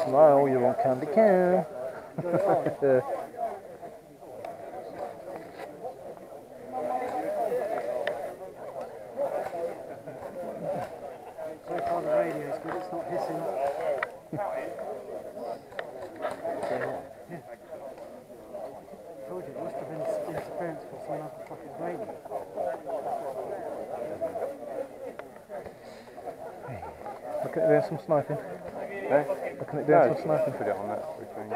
Smile, you want candy can. So far the radio is good, it's not hissing. I told you, it must have been interference from someone else's fucking radio. Look at it doing some sniping. Eh? Looking at doing some sniping. Put it on that routine.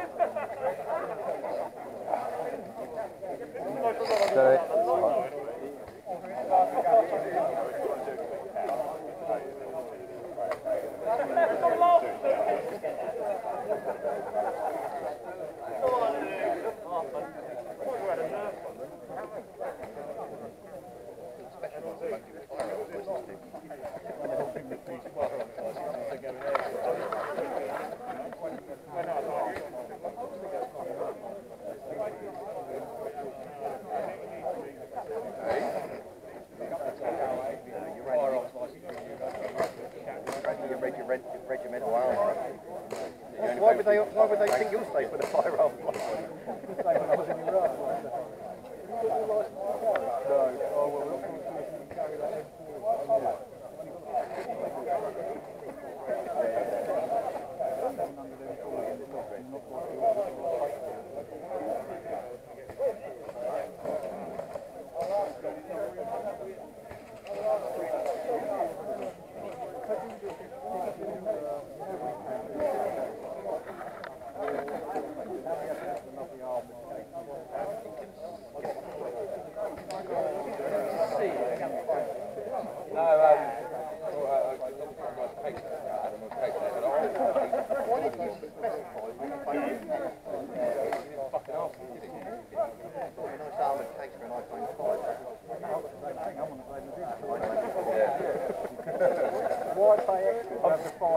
Why would they think you're safe with a firearm?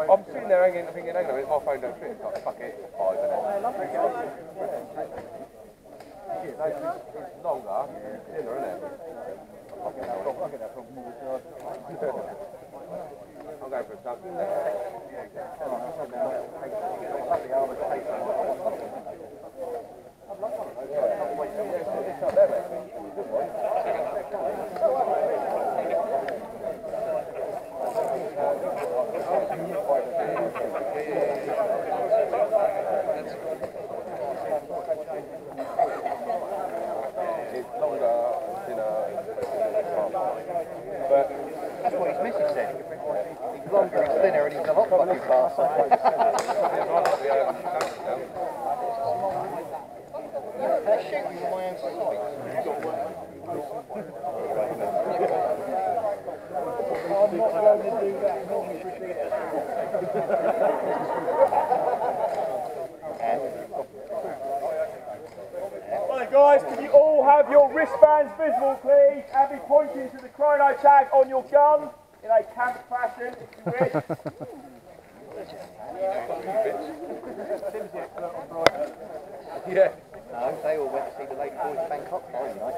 I'm sitting there thinking, hang on a minute, my phone don't fit. It's like, fuck it, 5 minutes. It's longer, it's thinner, isn't it? I'll get that from more. I'll go for a stuff. It's longer, but that's what his missus said. He's longer, he's thinner, and he's a hot fucking bastard. They're shooting from my own sight. I'm not allowed to do that. Right guys, can you all have your wristbands visible please and be pointing to the chrono tag on your gun in a camp fashion if you wish. Yeah. No, they all went to see the Lake Boys Bangkok Friday night.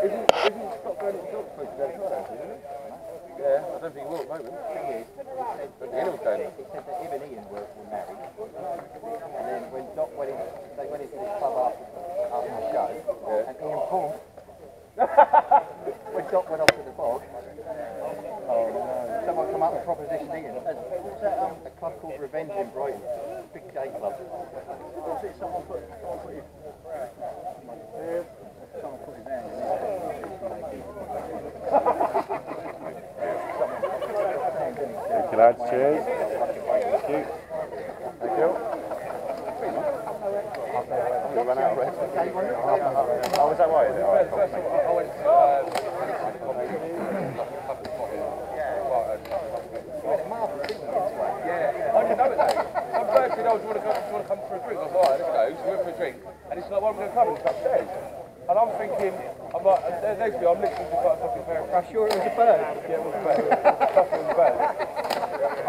Isn't Scott going to Oxford today? Yeah, I don't think he will at the moment. But Ian was going. He said that him and Ian were married. And then when Doc went in, they went into this pub after the show, and Ian pulled. When Doc went off to the bog, someone come up and propositioned Ian. What's that? A club called Revenge in Brighton. Big gay club. Was it someone put his... Someone put his hand in Thank you lads, cheers. Thank you. Thank you. Run out of breath. Oh, is that right? Is it? Alright, cool. I went to yeah, I didn't know it though. Some bloke said, oh, do you want to come for a drink? I was like, alright, let's go. So we went for a drink. And it's like, well, I'm going to come, and it's upstairs. And I'm thinking, I'm like, next to me, I'm literally just like a fucking pair of crap. Sure it was a bird? Yeah, it was a bird. Trust me, it was a bird.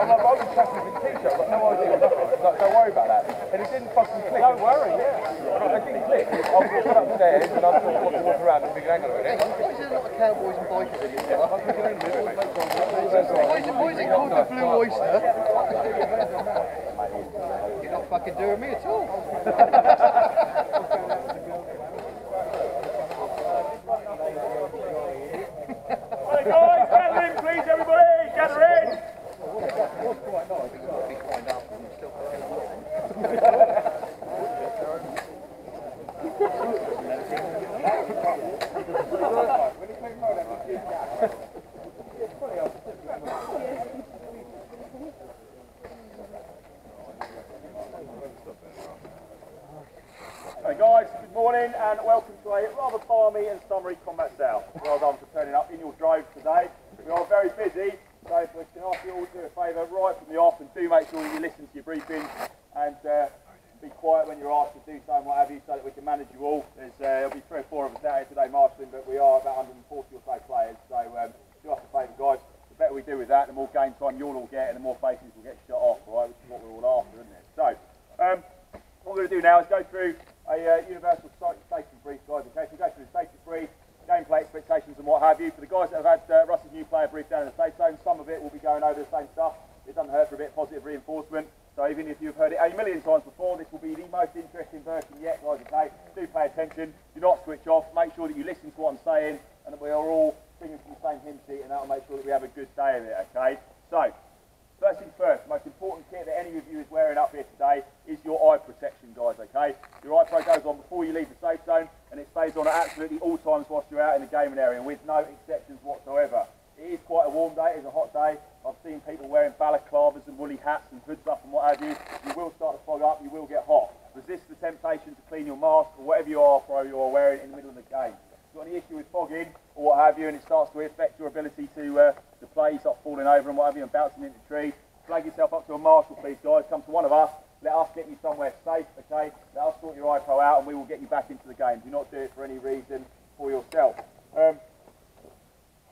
I'm like, I was trusting with a t-shirt, I've got no idea what nothing. Like, don't worry about that. And it didn't fucking don't worry, yeah. I didn't click. I'll go upstairs and I'll walk around and figure, hang on a minute. Why is there a lot of cowboys and bikers in this car? Why is it called the Blue Oyster? You're not fucking doing me at all. Hey guys, gather in please everybody, gather in! Hey guys, good morning and welcome to a rather balmy and summery Combat South. Well done for turning up in your drove today. We are very busy, so if we can ask you all to do a favour right from the off, and do make sure that you listen to your briefings and be quiet when you're asked to do so and what have you, so that we can manage you all. There'll be 3 or 4 of us out here today marshalling, but we are about 140 or so players, so do us a favour guys, the better we do with that, the more game time you'll all get and the more faces will get shot off, right, which is what we're all after, isn't it? So, what we're going to do now is go through a universal safety brief, guys, okay? So we go through the safety brief, gameplay expectations and what have you. For the guys that have had Russ's new player brief down in the safe zone, some of it will be going over the same stuff. It doesn't hurt for a bit of positive reinforcement. So even if you've heard it a million times before, this will be the most interesting version yet, guys, okay? Do pay attention, do not switch off, make sure that you listen to what I'm saying and that we are all singing from the same hymn sheet, and that will make sure that we have a good day of it, okay? So, first things first, the most important kit that any of you is wearing up here today is your eye protection, guys, okay? Your eye pro goes on before you leave the safe zone, and it stays on at absolutely all times whilst you're out in the gaming area, with no exceptions whatsoever. It is quite a warm day, it's a hot day. I've seen people wearing balaclavas and woolly hats and hoods up and what have you. You will start to fog up, you will get hot. Resist the temptation to clean your mask or whatever you are, pro, you're wearing in the middle of the game. If you've got any issue with fogging or what have you, and it starts to affect your ability to play, you start falling over and what have you and bouncing into trees, flag yourself up to a marshal, please, guys. Come to one of us. Let us get you somewhere safe, okay? Let us sort your eye pro out and we will get you back into the game. Do not do it for any reason for yourself.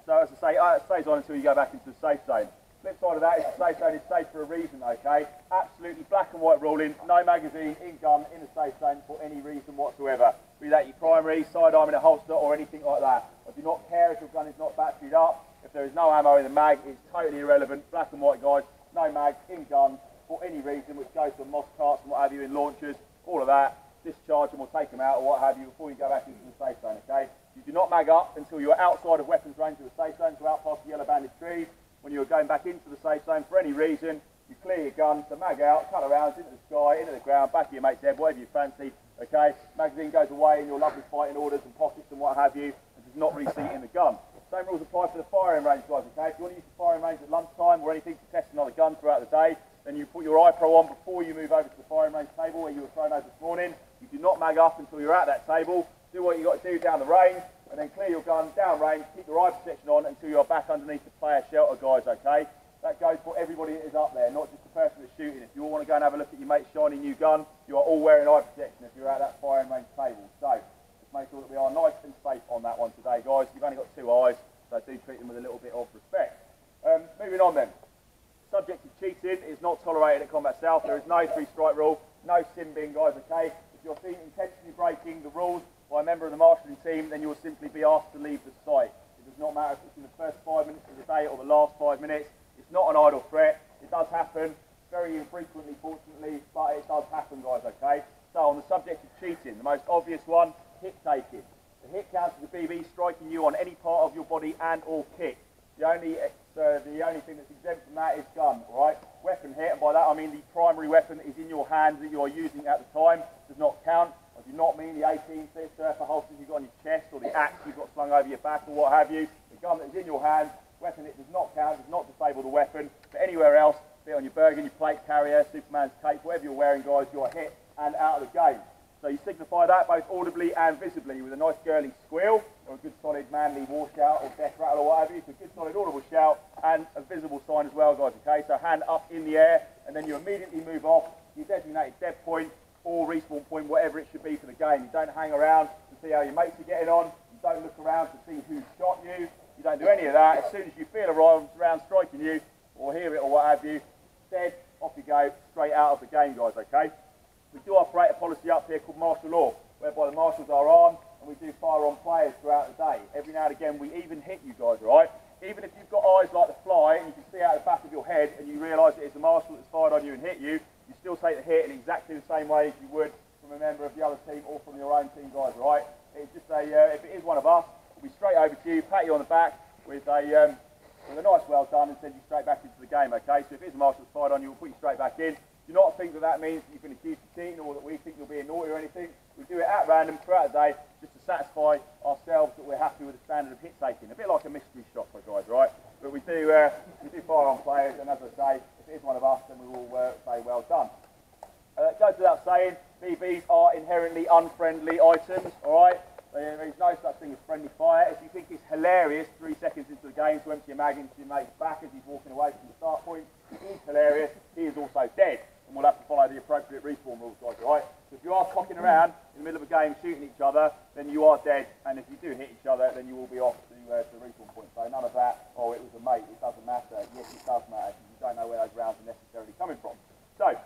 So as I say, it stays on until you go back into the safe zone. Flip side of that is the safe zone is safe for a reason, okay? Absolutely black and white ruling, no magazine in gun in the safe zone for any reason whatsoever. Be that your primary, sidearm in a holster or anything like that. I do not care if your gun is not batteried up. If there is no ammo in the mag, it's totally irrelevant. Black and white, guys, no mag in gun for any reason, which goes to moss carts and what have you in launchers, all of that. Discharge them or take them out or what have you before you go back into the safe zone, okay? You do not mag up until you are outside of weapons range of the safe zone, so out past the yellow banded trees. When you are going back into the safe zone for any reason, you clear your gun, so mag out, cut around into the sky, into the ground, back of your mate's head, whatever you fancy, okay? Magazine goes away in your lovely fighting orders and pockets and what have you, and does not reseat in the gun. Same rules apply for the firing range, guys, okay? If you want to use the firing range at lunchtime or anything to test another gun throughout the day, then you put your eye pro on before you move over to the firing range table where you were thrown over this morning. You do not mag up until you're at that table. Do what you got to do down the range, and then clear your gun down range, keep your eye protection on until you're back underneath the player shelter, guys, okay? That goes for everybody that is up there, not just the person that's shooting. If you all want to go and have a look at your mate's shiny new gun, you are all wearing eye protection if you're at that firing range table. So, just make sure that we are nice and safe on that one today, guys. You've only got 2 eyes, so do treat them with a little bit of respect. Moving on then. Subject to cheating is not tolerated at Combat South. There is no 3-strike rule, no sin bin, guys, okay? If you're seen intentionally breaking the rules by a member of the marshalling team, then you will simply be asked to leave the site. It does not matter if it's in the first 5 minutes of the day or the last 5 minutes. It's not an idle threat. It does happen, very infrequently, fortunately, but it does happen, guys, okay? So on the subject of cheating, the most obvious one, hit taking. The hit counts as a BB striking you on any part of your body and or kick. The only thing that's exempt from that is gun, all right? Weapon hit, and by that I mean the primary weapon that is in your hands that you are using at the time, does not count. I do not mean the 18 surfer holsters you've got on your chest or the axe you've got slung over your back or what have you. The gun that is in your hand, weapon hit does not count, does not disable the weapon. But anywhere else, be it on your Bergen, your plate carrier, Superman's cape, whatever you're wearing, guys, you are hit and out of the game. So you signify that both audibly and visibly with a nice girly squeal or a good solid manly war shout or death rattle or whatever. So a good solid audible shout and a visible sign as well, guys, okay? So hand up in the air and then you immediately move off your designated dead point or respawn point, whatever it should be for the game. You don't hang around to see how your mates are getting on. You don't look around to see who shot you. You don't do any of that. As soon as you feel a round striking you or hear it or what have you, dead, off you go, straight out of the game, guys, okay? We do operate a policy up martial law, whereby the marshals are armed and we do fire on players throughout the day. Every now and again we even hit you guys, right? Even if you've got eyes like the fly and you can see out the back of your head and you realise that it's a marshal that's fired on you and hit you, you still take the hit in exactly the same way as you would from a member of the other team or from your own team, guys, right? It's just a, if it is one of us, we'll be straight over to you, pat you on the back with a nice well done and send you straight back into the game, okay? So if it is a marshal that's fired on you, we'll put you straight back in. Do not think that that means that you've been accused of cheating or that we think you're being naughty or anything. We do it at random throughout the day just to satisfy ourselves that we're happy with the standard of hit taking. A bit like a mystery shopper, guys, right? But we do fire on players, and as I say, if it is one of us, then we will say well done. It goes without saying, BBs are inherently unfriendly items, alright? There is no such thing as friendly fire. If you think it's hilarious 3 seconds into the game to empty a mag into your mate's back as he's walking away from the start point, it is hilarious, he is also dead. And we'll have to follow the appropriate reform rules, guys, right? So if you are cocking around in the middle of a game shooting each other, then you are dead, and if you do hit each other, then you will be off to the reform point. So none of that, oh, it was a mate, it doesn't matter. Yes, it does matter, because you don't know where those rounds are necessarily coming from. So,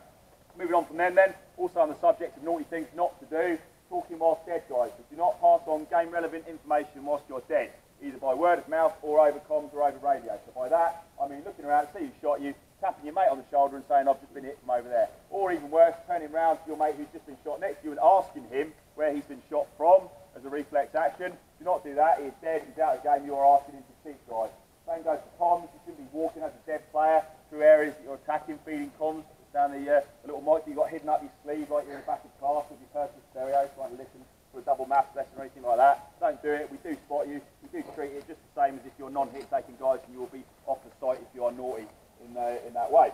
moving on from then, also on the subject of naughty things not to do, talking whilst dead, guys. So do not pass on game-relevant information whilst you're dead, either by word of mouth or over comms or over radio. So by that, I mean looking around, see who shot you, tapping your mate on the shoulder and saying, I've just been hit from over there. Or even worse, turning round to your mate who's just been shot next to you and asking him where he's been shot from as a reflex action. Do not do that. He is dead. He's out of the game. You are asking him to cheat, guys. Same goes for comms. You shouldn't be walking as a dead player through areas that you're attacking, feeding comms down the little mic that you've got hidden up your sleeve like you're in the back of class with your personal stereo trying to listen for a double maths lesson or anything like that. Don't do it. We do spot you. We do treat it just the same as if you're non-hit taking guys, and you will be off the site if you are naughty in that way.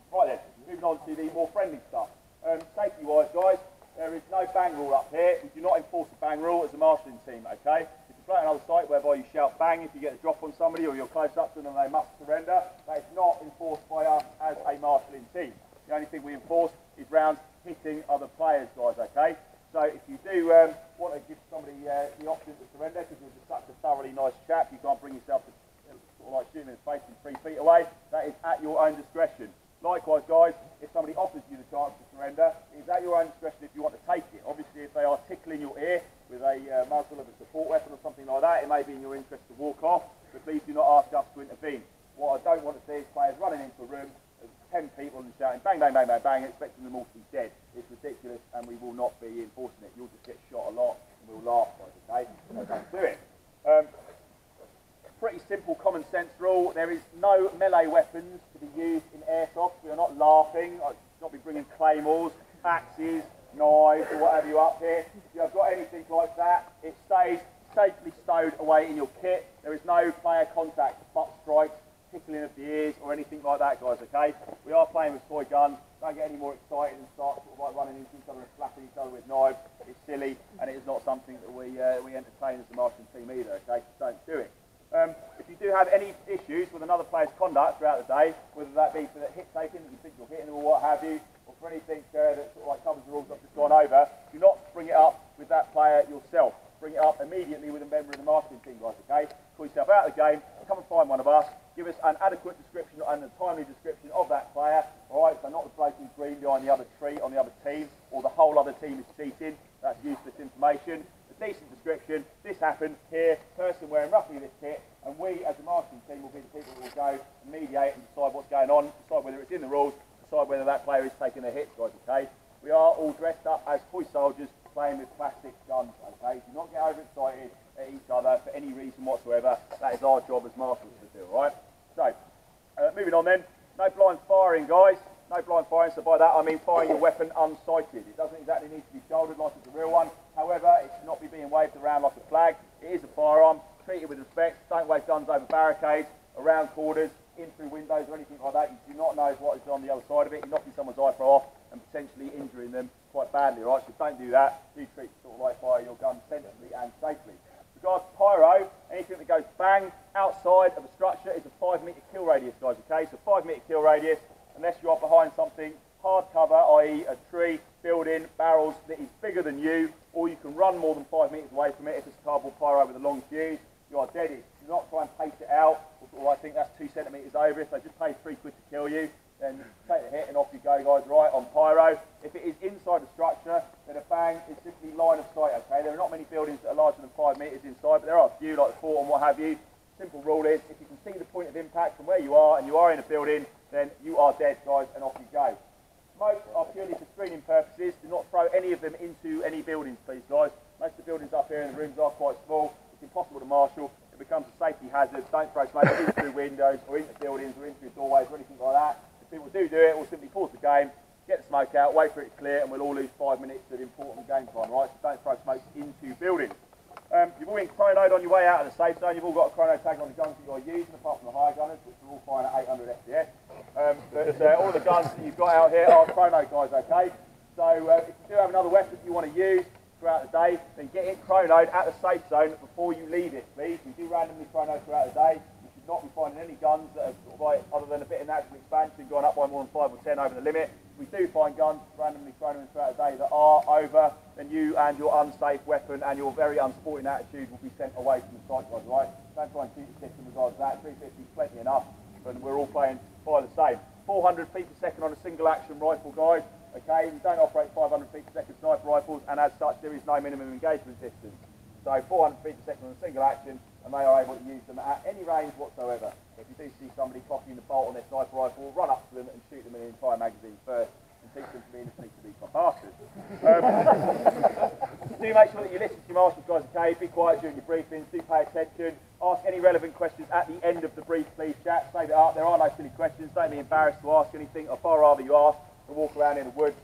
Right then, moving on to the more friendly stuff. Safety-wise, guys, there is no bang rule up here. We do not enforce a bang rule as a marshalling team, okay? If you play another site whereby you shout bang if you get a drop on somebody or you're close up to them and they must surrender, that is not enforced by us as a marshalling team. The only thing we enforce is rounds hitting other players, guys, okay? So if you do want to give somebody the option to surrender because you're just such a thoroughly nice chap, you can't bring yourself to sort of like shooting in his face from 3 feet away, that is at your own discretion. Likewise, guys, if somebody offers you the chance to surrender, it is at your own discretion if you want to take it. Obviously, if they are tickling your ear with a muzzle of a support weapon or something like that, it may be in your interest to walk off, but please do not ask us to intervene. What I don't want to see is players running into a room, 10 people and shouting bang, bang, bang, bang, bang, expecting them all to be dead. It's ridiculous, and we will not be enforcing it. You'll just get shot a lot, and we'll laugh, guys, okay? So don't do it. Pretty simple common sense rule. There is no melee weapons to be used in airsoft. We are not laughing. I should not be bringing claymores, axes, knives, or whatever you up here. If you have got anything like that, it stays safely stowed away in your kit. There is no player contact, butt strikes, tickling of the ears, or anything like that, guys, okay? We are playing with toy guns. Don't get any more excited and start sort of like running into each other and slapping each other with knives. It's silly, and it is not something that we entertain as a marshalling team either, okay? So don't do it. If you do have any issues with another player's conduct throughout the day, whether that be for the hit taking, that you think you're hitting them or what have you, or for anything that sort of like covers the rules I've just gone over, do not bring it up with that player yourself. Bring it up immediately with a member of the marshalling team, guys, okay? Call yourself out of the game, come and find one of us, give us an adequate description and a timely description of that player, alright? So not the bloke who's green behind the other tree on the other team, or the whole other team is cheating. That's useless information. A decent description, this happened here, person wearing roughly this kit, and we as a marshalling team will be the people that will go and mediate and decide what's going on, decide whether it's in the rules, decide whether that player is taking a hit, guys, okay? We are all dressed up as toy soldiers playing with plastic guns, okay? Do not get overexcited at each other for any reason whatsoever. That is our job as marshals to do, alright? So, moving on then, no blind firing, guys. No blind firing, so by that I mean firing your weapon unsighted. It doesn't exactly need to be shouldered like it's a real one. However, it should not be being waved around like a flag. It is a firearm. Treat it with respect. Don't wave guns over barricades, around corners, in through windows or anything like that. You do not know what is on the other side of it. You're knocking someone's eyebrow off and potentially injuring them quite badly, right? So don't do that. Do treat sort of like fire your gun sensibly and safely. With regards to pyro, anything that goes bang outside of a structure is a 5 metre kill radius, guys, okay? So 5 metre kill radius, unless you are behind something hard cover, i.e. a tree, building, barrels that is bigger than you, or you can run more than 5 metres away from it if it's a cardboard pyro with a long fuse, you are dead. Do not try and pace it out, or I think that's 2 centimetres over. If they just pay £3 to kill you, then take the hit and off you go, guys. Right, on pyro. If it is inside the structure, then a bang is simply line of sight, okay? There are not many buildings that are larger than 5 metres inside, but there are a few, like the fort and what have you. Simple rule is, if you can see the point of impact from where you are and you are in a building, then you are dead, guys, and off you go. Smokes are purely for screening purposes. Do not throw any of them into any buildings, please, guys. Most of the buildings up here and the rooms are quite small. It's impossible to marshal. It becomes a safety hazard. Don't throw smoke in through windows or into buildings or into doorways or anything like that. If people do it, we'll simply pause the game, get the smoke out, wait for it to clear, and we'll all lose 5 minutes of important game time, right? So don't throw smoke into buildings. You've all been chronoed on your way out of the safe zone. You've all got a chrono tag on the guns that you're using, apart from the high gunners, which are all firing at 800 FPS. But all the guns that you've got out here are chrono, guys, okay? So if you do have another weapon that you want to use throughout the day, then get it chronoed at the safe zone before you leave it, please. We do randomly chrono throughout the day. You should not be finding any guns that are sort of like, other than a bit of natural expansion, going up by more than 5 or 10 over the limit. If we do find guns randomly chronoing throughout the day that are over, then you and your unsafe weapon and your very unsporting attitude will be sent away from the site, guys, right? Don't try and keep the system in regards to that. 350 is plenty enough, and we're all playing by the same. 400 feet per second on a single action rifle, guys. Okay, we don't operate 500 feet per second sniper rifles, and as such, there is no minimum engagement distance. So 400 feet per second on a single action, and they are able to use them at any range whatsoever. If you do see somebody cocking the bolt on their sniper rifle, run up to them and shoot them in an entire magazine first, and teach them to be in a sneak to be bastards. Do make sure that you listen to your marshals, guys, okay? Be quiet during your briefings, do pay attention. Ask any relevant questions at the end of the brief, please, chat. Save it up. There are no silly questions. Don't be embarrassed to ask anything. I'd far rather you ask than walk around in the woods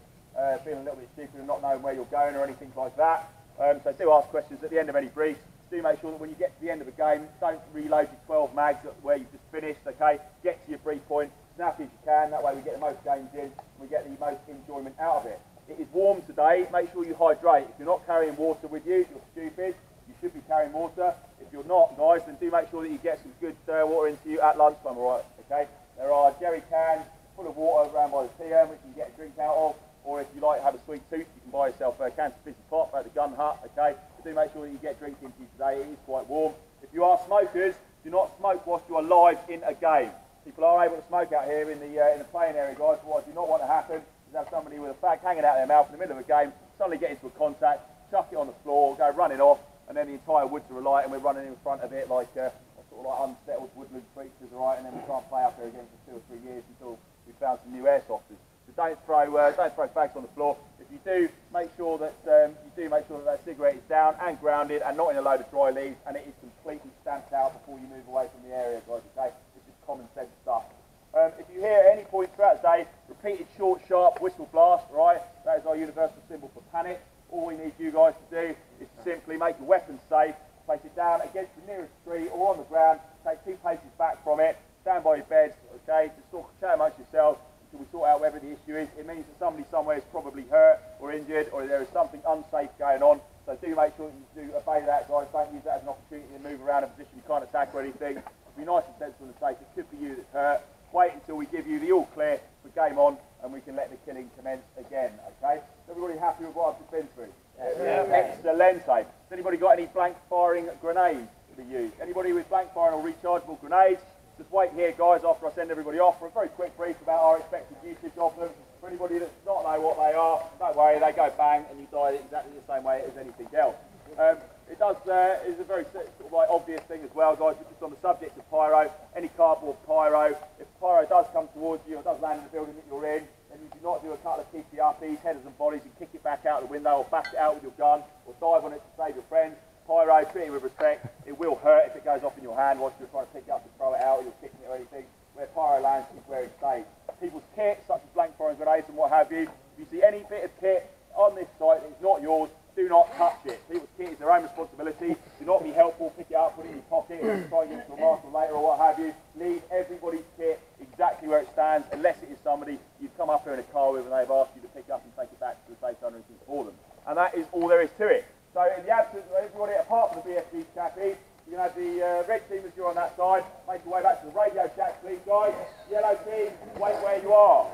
feeling a little bit stupid and not knowing where you're going or anything like that. So do ask questions at the end of any briefs. Do make sure that when you get to the end of a game, don't reload your 12 mags where you've just finished, okay? Get to your brief point, snappy as you can. That way we get the most games in and we get the most enjoyment out of it. It is warm today. Make sure you hydrate. If you're not carrying water with you, you're stupid. You should be carrying water. If you're not, guys, then do make sure that you get some good water into you at lunchtime, all right? Okay? There are jerry cans full of water around by the PM which you can get a drink out of. Or if you like to have a sweet tooth, you can buy yourself a can of fizzy pop at the gun hut, okay? But do make sure that you get drinks into you today. It is quite warm. If you are smokers, do not smoke whilst you are live in a game. People are able to smoke out here in the playing area, guys. But what I do not want to happen is have somebody with a fag hanging out their mouth in the middle of a game, suddenly get into a contact, chuck it on the floor, go running off, and then the entire woods are alight, and we're running in front of it like sort of like unsettled woodland creatures, all right? And then we can't play up there again for 2 or 3 years until we found some new airsofters. So don't throw fags on the floor. If you do, make sure that that cigarette is down and grounded and not in a load of dry leaves, and it is completely stamped out before you move away from the area, guys. Okay, this is common sense stuff. If you hear at any point throughout the day repeated short, sharp whistle blast, right? That is our universal symbol for panic. All we need you guys to do is to simply make your weapon safe, place it down against the nearest tree or on the ground, take 2 paces back from it, stand by your beds, okay? Just sort of chat amongst yourselves until we sort out whatever the issue is. It means that somebody somewhere is probably hurt or injured, or there is something unsafe going on. So do make sure that you do obey that, guys. Don't use that as an opportunity to move around a position you can't attack or anything. Be nice and sensible and safe. It could be you that's hurt. Wait until we give you the all clear for game on, and we can let the killing commence again, okay? Is everybody happy with what I've just been through? Yeah. Excellent. Has anybody got any blank firing grenades to be used? Anybody with blank firing or rechargeable grenades? Just wait here, guys, after I send everybody off for a very quick brief about our expected usage of them. For anybody that does not know what they are, don't worry, they go bang and you die exactly the same way as anything else. It is a very sort of like obvious thing as well, guys, just on the subject of pyro, any cardboard pyro. If pyro does come towards you or does land in the building that you're in, then you do not do a couple of kicky-uppies, headers and bodies, and kick it back out the window or bash it out with your gun or dive on it to save your friends. Pyro, treat it with respect. It will hurt if it goes off in your hand whilst you're trying to pick it up and throw it out or you're kicking it or anything. Where pyro lands is where it stays. People's kit, such as blank firing grenades and what have you, if you see any bit of kit on this site that is not yours, do not touch it. People's kit is their own responsibility. Do not be helpful, pick it up, put it in your pocket, and try and get it to a marshal later or what have you. Leave everybody's kit exactly where it stands, unless it is somebody you've come up here in a car with and they've asked you to pick up and take it back to the safe zone and for them. And that is all there is to it. So in the absence of everybody apart from the BFG chappies, you can have the red team as you're on that side. Make your way back to the radio shack, please, guys. Yellow team, wait where you are.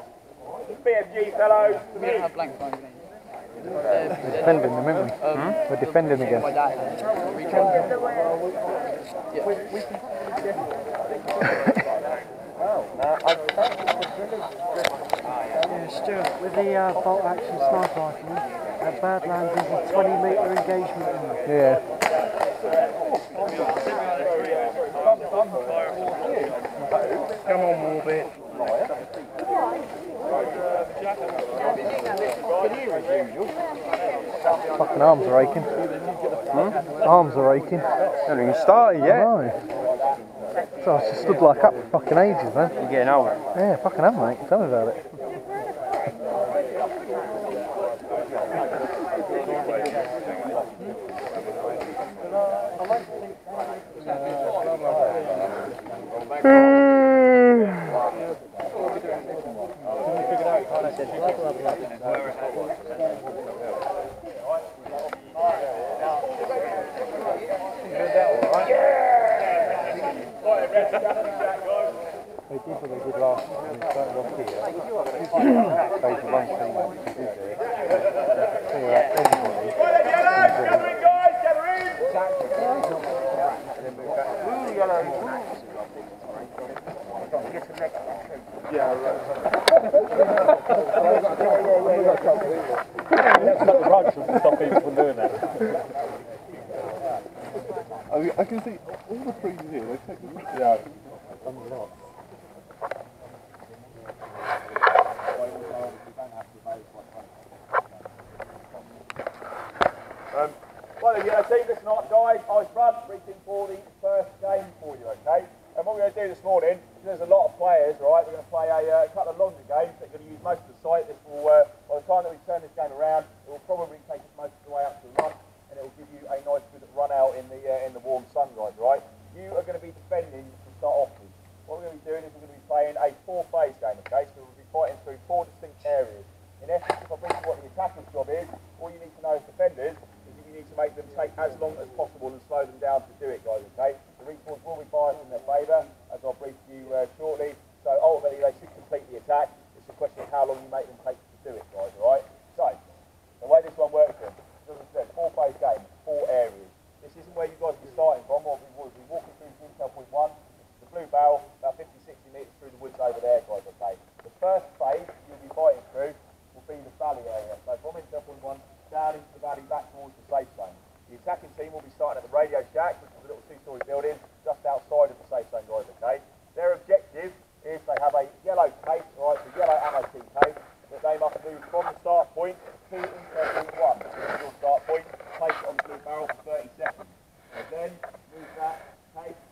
BFG fellows, to me. Defending them, aren't we? We're defending again. Well, I Stuart, with the bolt action sniper rifle, at Badlands is a 20-metre engagement in there. Yeah. Come on, Warbit. Fucking arms are aching. Arms are aching. Haven't even started yet. No. So I just stood like up for fucking ages, man. You're getting old. Yeah, fucking am, mate. Tell me about it. They did what they did last time. They started off here. Phase of one thing that we did there. Clear out everybody. I can see all the trees here. They take the Well, yeah, team, listen up, guys. I was front reaching for the first game for you, okay? And what we're going to do this morning, there's a lot of players, right? We're going to play a couple of longer games. They're going to use most of the site. This will, by the time that we turn this game around, it will probably take us most of the way up to the lunch, and it will give you a nice good run out in the warm sun, guys, right? You are going to be defending to start off with. What we're going to be doing is we're going to be playing a 4-phase game, okay? So we'll be fighting through 4 distinct areas. In essence, if I bring you what the attacker's job is, all you need to know as defenders is that you need to make them take as long as possible and slow them down to do it, guys, okay? The respawns will be biased in their favour, as I'll brief you shortly. So ultimately, they should complete the attack. It's a question of how long you make them take to do it, guys, alright? So, the way this one works then, as I said, 4-phase game, 4 areas. This isn't where you guys are starting from. What we'll be walking through intel point 1. The blue barrel, about 50-60 metres through the woods over there, guys, okay? The first phase you'll be fighting through will be the valley area. So from intel point 1, down into the valley, back towards the safe zone. The attacking team will be starting at the radio shack, which is a little 2-storey building just outside of the safe zone, guys, okay? Their objective is they have a yellow case, right, so yellow ammo team case, that they must move from the start point to intel point 1. This is your start point, place it on the blue barrel for 30 seconds. And then move that case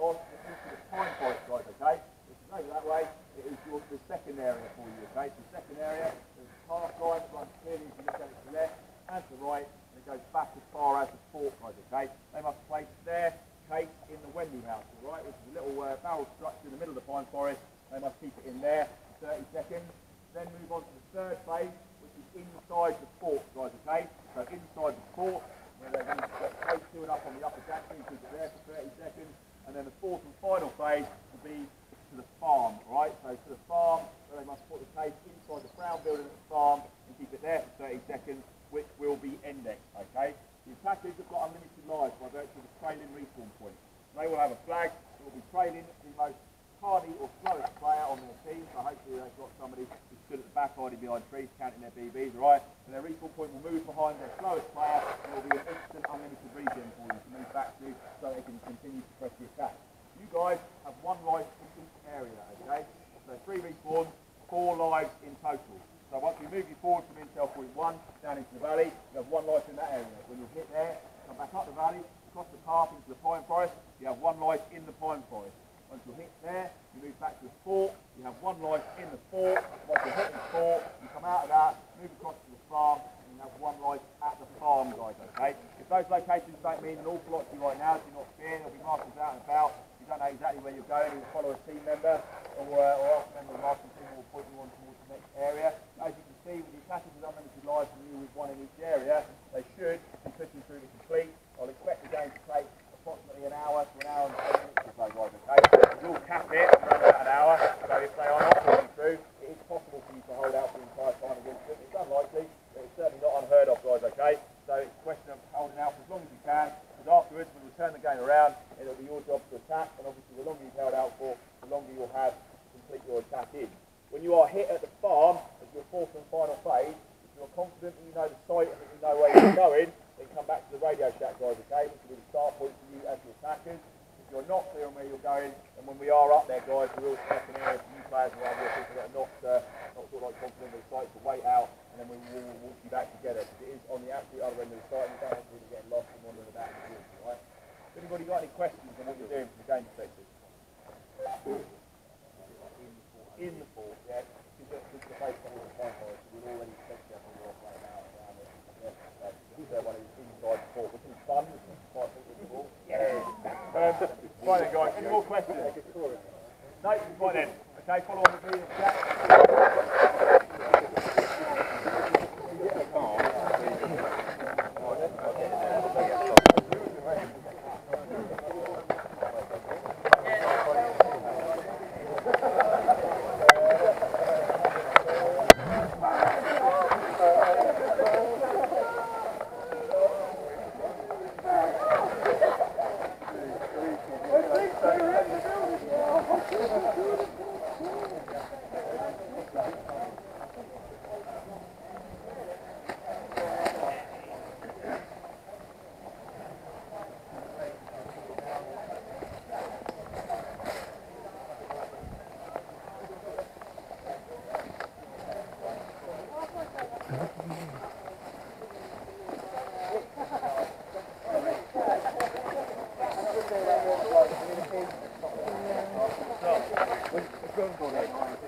on into the time point, guys, okay? If you go that way, it is the second area for you, okay? So the second area, there's a path line that runs clearly if you look at it to the left and to the right, and it goes back as far as the fort, guys, okay? They must place their case in the Wendy house, all right? Which is a little barrel structure in the middle of the pine forest. They must keep it in there for 30 seconds. Then move on to the third phase, which is inside the fort, guys, okay? So inside the fort, where they're going to put case queuing up on the upper gantry, keep it there for 30 seconds. And then the fourth and final phase will be to the farm, right? So to the farm, where they must put the case inside the brown building at the farm and keep it there for 30 seconds, which will be indexed, okay? The attackers have got unlimited lives by virtue of the trailing respawn point. They will have a flag that will be trailing the most hardy or slowest player on their team, so hopefully they've got somebody who's stood at the back hiding behind trees counting their BBs, right? And their respawn point will move behind their slowest player, and there will be an instant unlimited regen for you to move back to so they can continue to press the attack. You guys have 1 life in each area, okay? So 3 respawns, 4 lives in total. So once we move you forward from intel point 1 down into the valley, you have 1 life in that area. When you hit there, come back up the valley, across the path into the pine forest, you have 1 life in the pine forest. Once you hit there, you move back to the fort, you have 1 life in the fort. Once you hit the fort, you come out of that, move across to the farm, and you have 1 life at the farm, guys, okay? If those locations don't mean an awful lot to you right now, do not fear, there'll be markers out and about. You don't know exactly where you're going, you follow a team member, or ask a member of the marketing team will point you on towards the next area. As you can see, with the attackers with unlimited lives and you with 1 in each area, they should be pushing through to complete. I'll expect the game to take approximately an hour to an hour and 10 minutes or so, guys, okay? We'll cap it around about an hour, so if they are not pushing through, it is possible for you to hold out for the entire time against them. It's unlikely, but it's certainly not unheard of, guys, okay? So it's a question of holding out for as long as you can, because afterwards, when we turn the game around, it'll be your job to attack, and obviously the longer you've held out for, the longer you'll have to complete your attack in. When you are hit at the farm, as your fourth and final phase, if you're confident and you know the site and that you know where you're going, then come back to the Radio Shack guys, okay? Which will be the start point for you as your attackers. If you're not clear on where you're going, and when we are up there, guys, we will check an area for you players and other people that are not sort of like confident of the site to wait out, and then we will walk you back together, because it is on the absolute other end of the site, and you don't want to really get lost and wandering about in the woods, right? Has anybody got any questions on what you're doing from the game perspective? In the fort, yeah. Because the place that we're playing for, we've already set up all the way out around it. Yeah, one is inside the fort, which is fun, which is quite cool. Yeah. Right then, guys, any more questions? No, right then. Okay, follow on with me in the chat.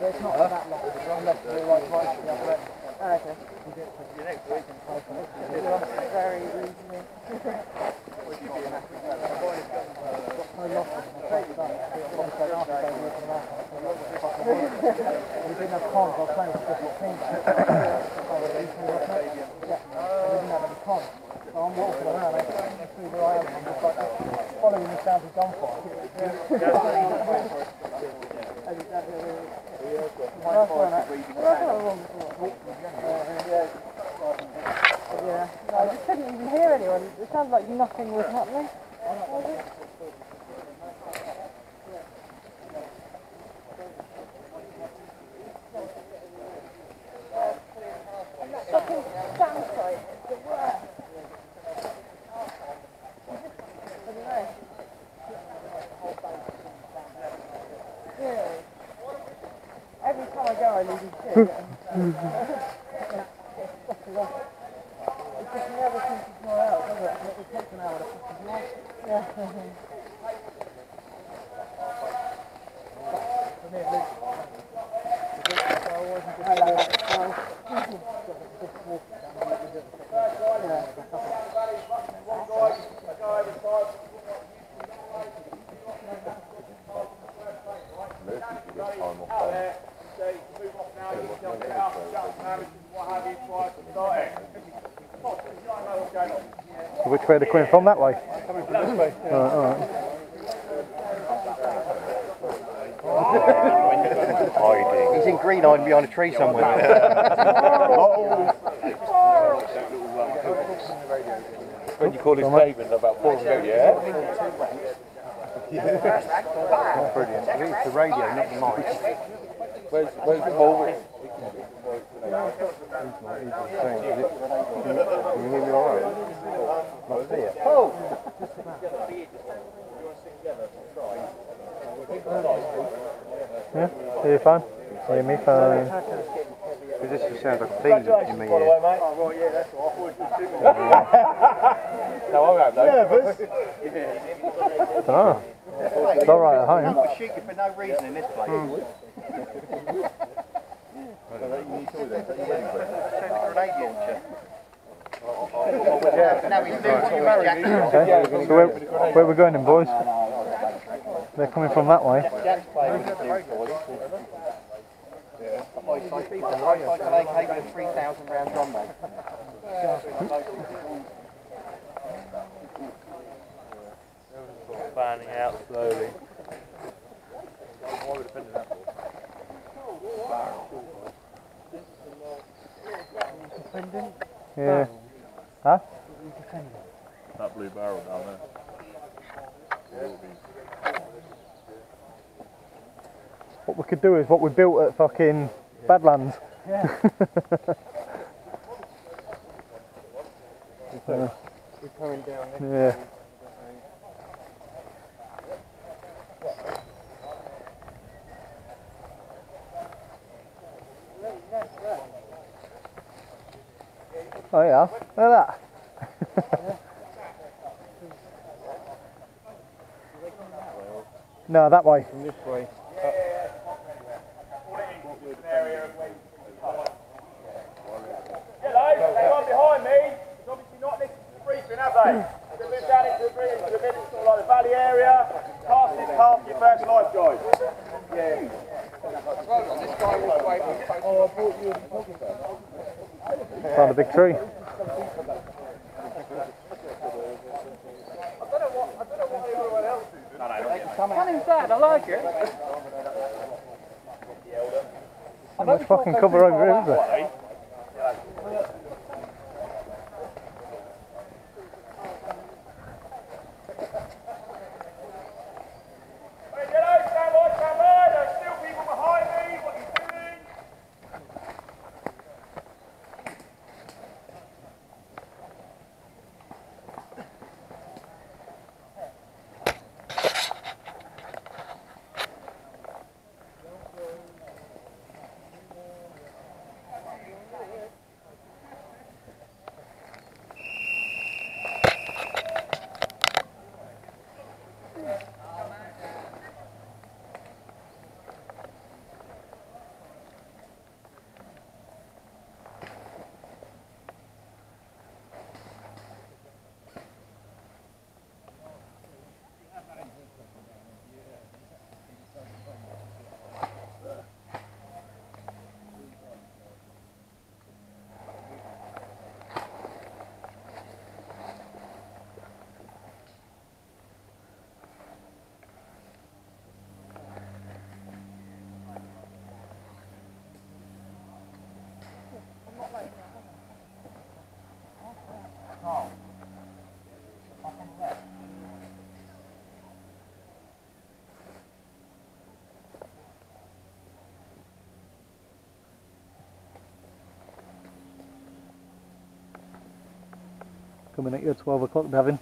It's not that long, it's on left to the right, right to the other end. Oh, okay. Very easily. I lost it. We didn't have cons, I was playing with different teams. We didn't have any cons. So I'm walking around, I see where I am, I'm just like following the sound of gunfire. Yeah, no, I just couldn't even hear anyone. It sounded like nothing was happening. Fucking sound site, it's the worst. I don't know. Really? Every time I go, I lose shit. It just never seems to draw out, does it? It takes an hour to fucking draw. Yeah. So which way are they coming from? That way? Coming from this way. Yeah. Alright. He's in green hiding behind a tree somewhere. When you call his name in about 4 minutes, yeah? That's brilliant. It's the radio, not the mic. Where's the ball? Can you hear me alright? Not here. Yeah, hear you fine? Hear me fine. Because this just sounds like a fiend in my ear. Oh, right, yeah, that's what I thought. No, I won't, though. Nervous? Oh. It's alright at home. We're shooting for no reason in this place. So where we're going then, boys? They're coming from that way. AK with a 3,000 round drum, mate. Fanning out slowly. Yeah. Huh? That blue barrel down there. What we could do is what we built at fucking Badlands. Yeah. We're coming down next Yeah. Oh yeah, look at that. No, that way. From this way. Hello, anyone behind me? It's obviously not listening to the briefing, have they? They've moved down into the briefing, to a bit sort of like the valley area. Past this path, your first life, guys. Yeah. Found a big tree. What is that? I like it. So much fucking cover over here, is there? There's still people behind me. What are you doing? Coming at you at 12 o'clock, Davin.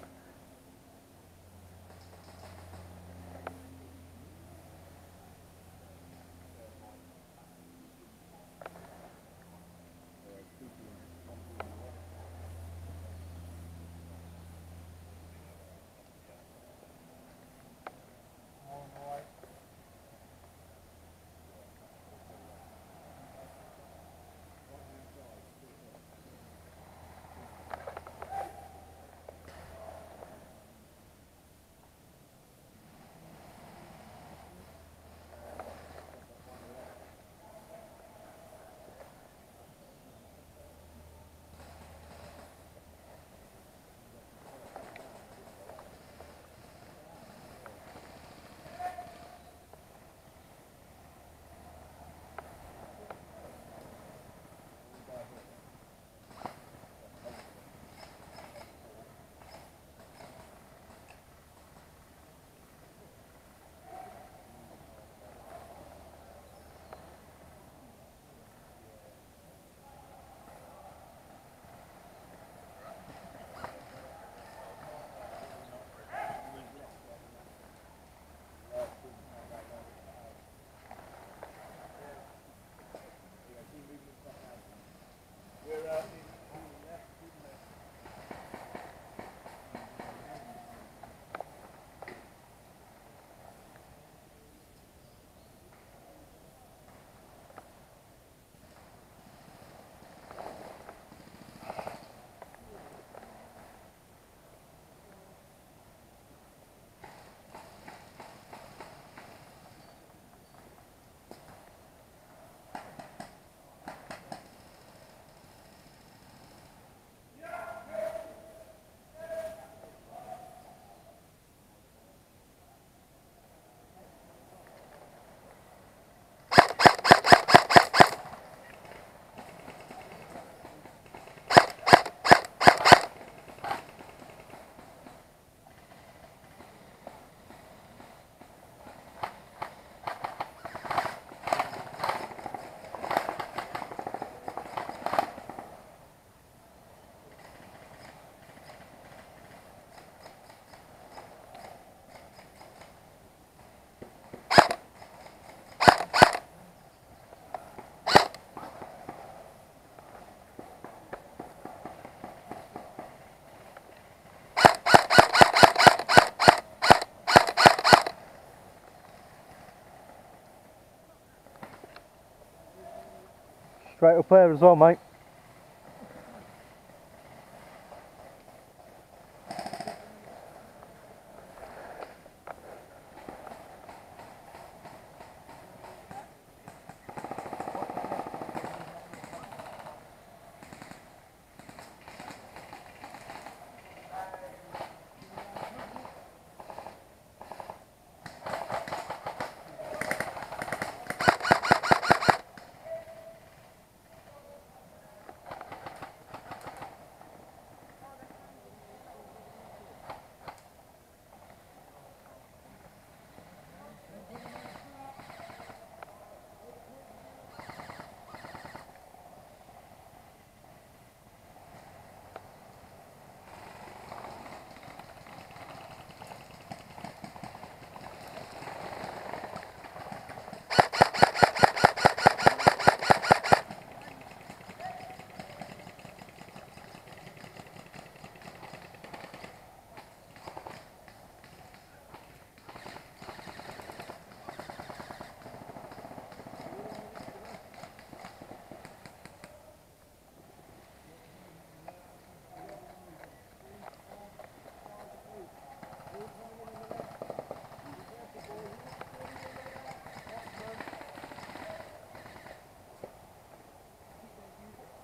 Straight up there as well, mate.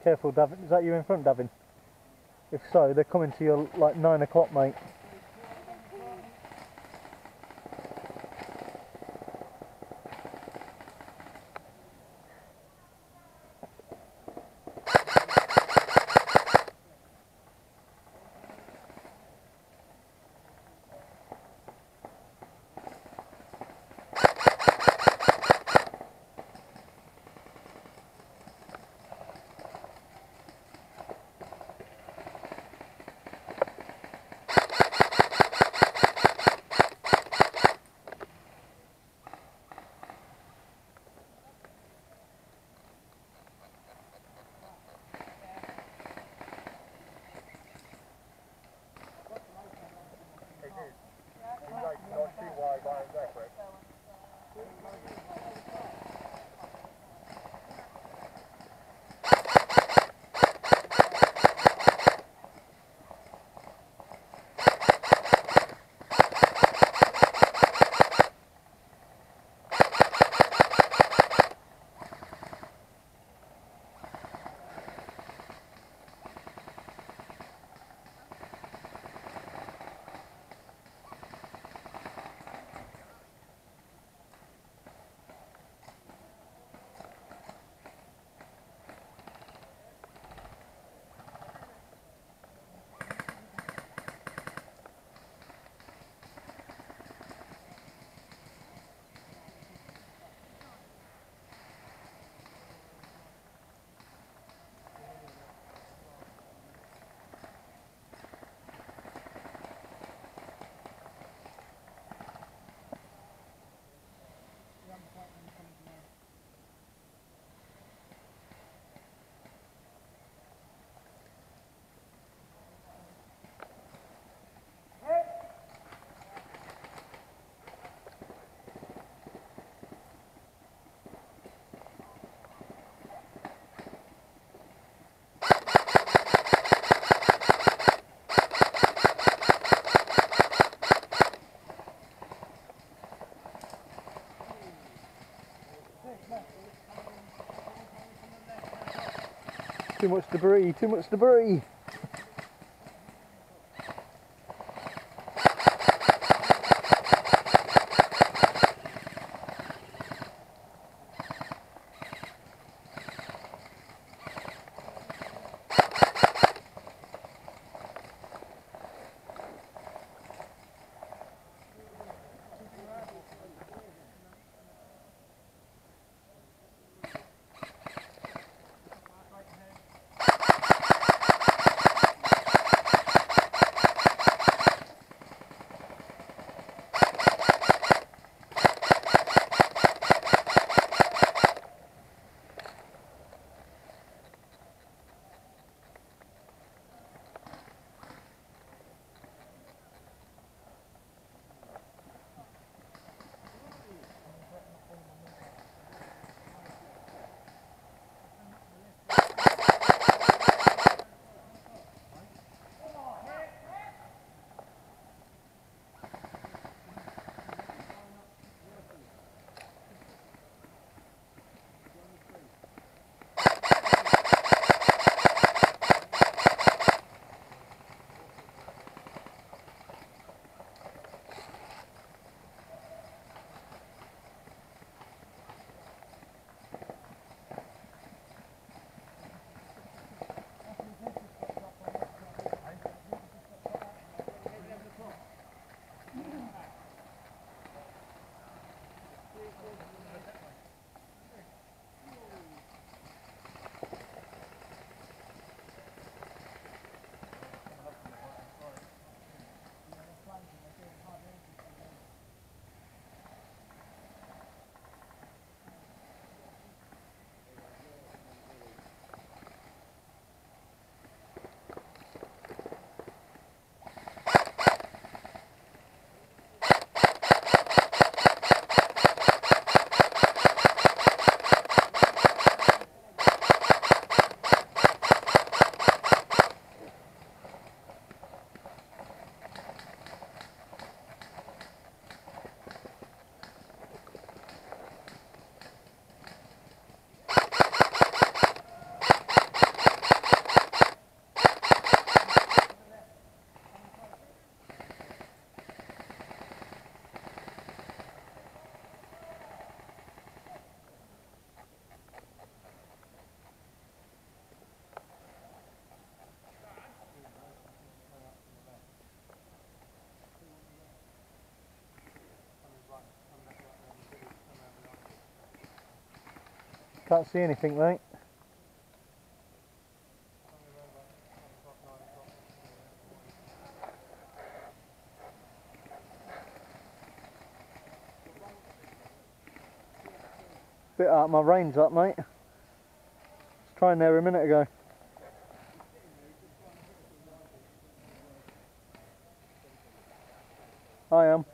Careful, Davin. Is that you in front, Davin? If so, they're coming to you like 9 o'clock, mate. Too much debris, too much debris. Can't see anything, mate. Bit out of my range up, mate. I was trying there a minute ago. I am.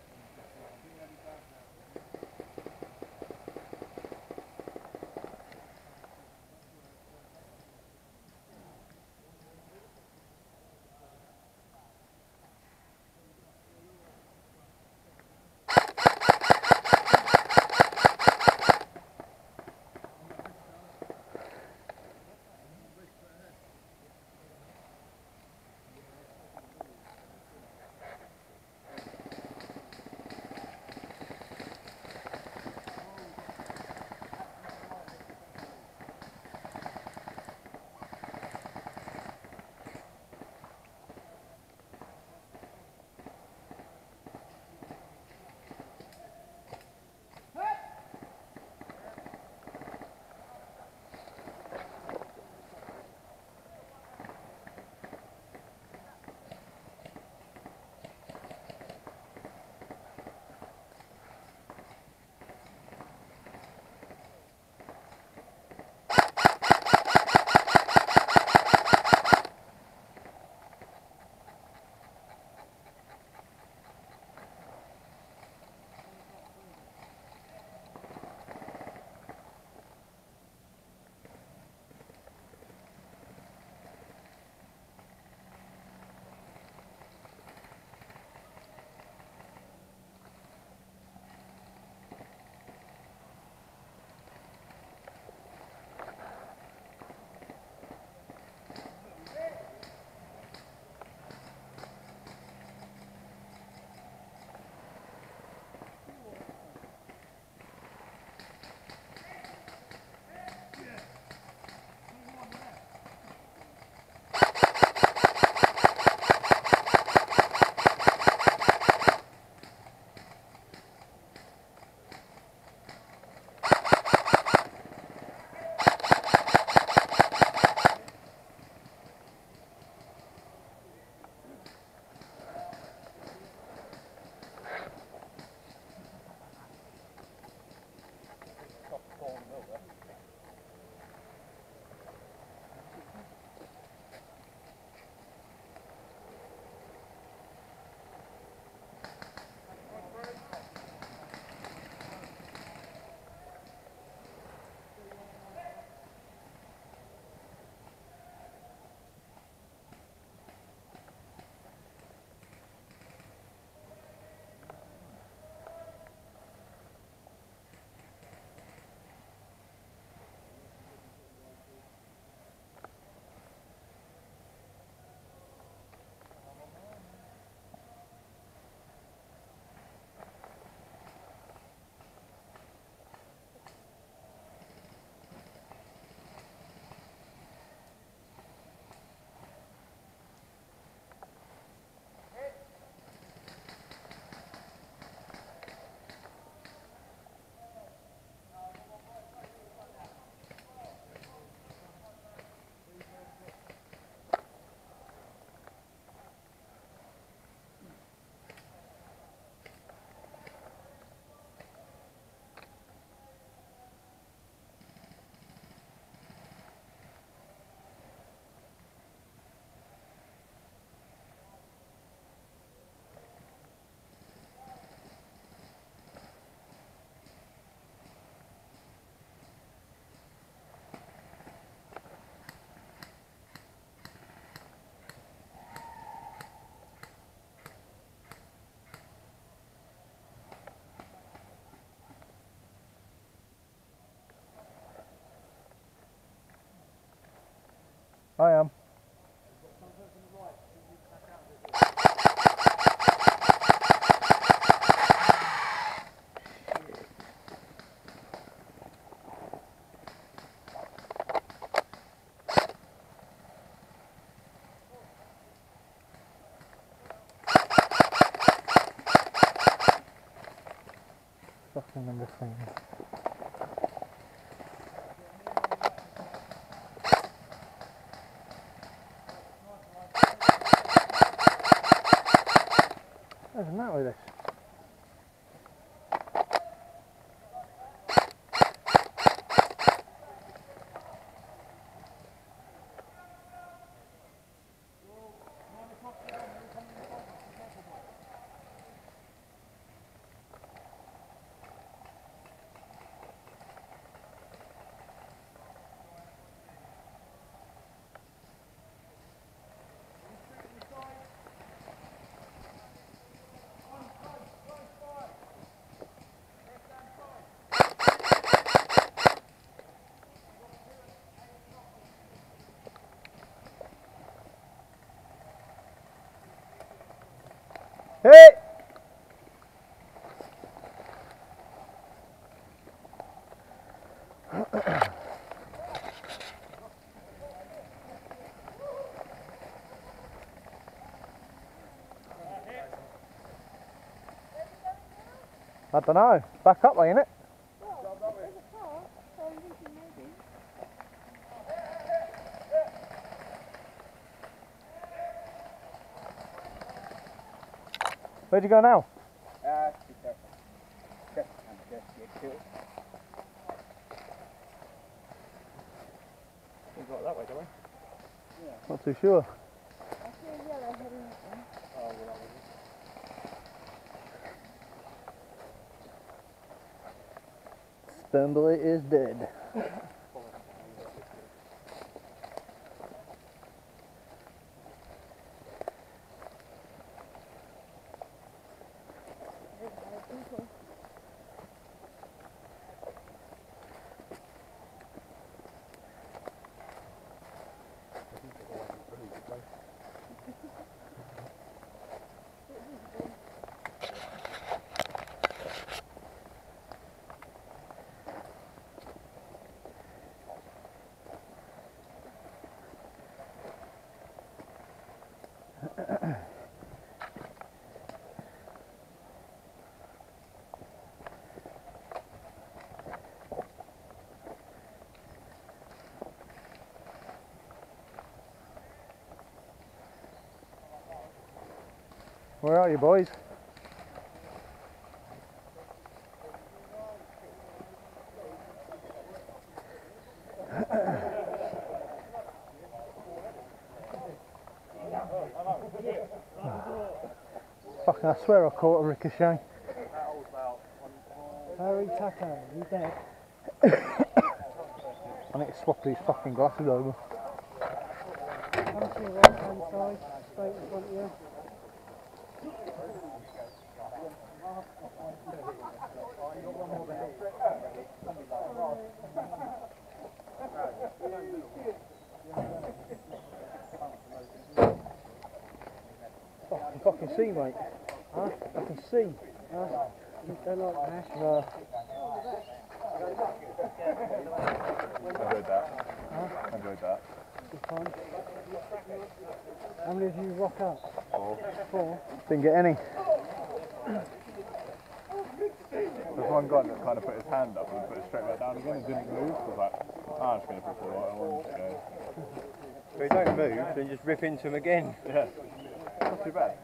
I am. Fucking number thing. matter with this? Hey! I don't know. Back up, ain't it? Well, there's a car, so I'm thinking maybe. Where'd you go now? Be careful. Just get killed. We got that way, don't we? Not too sure. I see a yellow heading that way. Oh, well, that was Stumble is dead. Where are you, boys? Fucking, I swear I caught a ricochet. Harry Tucker, you dead? I need to swap these fucking glasses over. Come to your right hand side, straight in front of you. I can see, mate. Huh? I can see. You don't like hash? No. Enjoyed that. Huh? Enjoyed that. It's fun. How many of you rock up? 4. 4. Didn't get any. There's one guy that kind of put his hand up and put it straight back down again and didn't move. So I was like, I'm just going to put the right one. If they don't move, then just rip into them again. Yeah. Not too bad.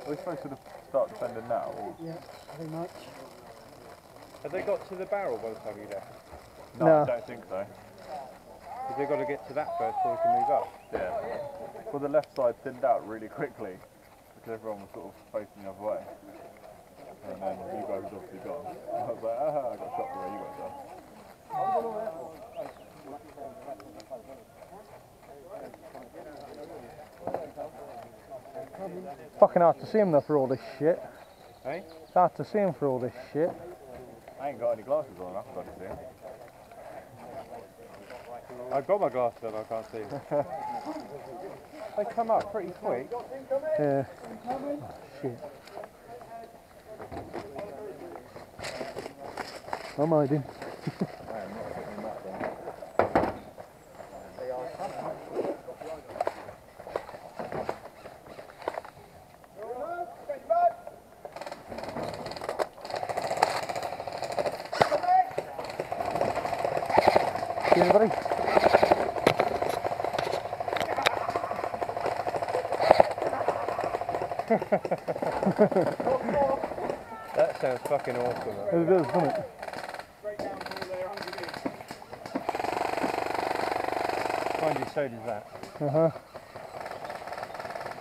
Are we supposed to start defending now? Or? Yeah, very much. Have they got to the barrel by the time you left? No, No. I don't think so. Because they've got to get to that first before we can move up. Yeah. Well, the left side thinned out really quickly because everyone was sort of facing the other way. And then you guys was obviously gone. I was like, ah, I got shot the way you guys are. Fucking hard to see him though for all this shit. Hey? It's hard to see him for all this shit. I ain't got any glasses on, I've got to see 'em. I've got my glasses on, I can't see them. They come up pretty quick. Yeah. Oh, shit. I'm hiding. See anybody? That sounds fucking awesome. It does, doesn't it? Mind you, so does that. I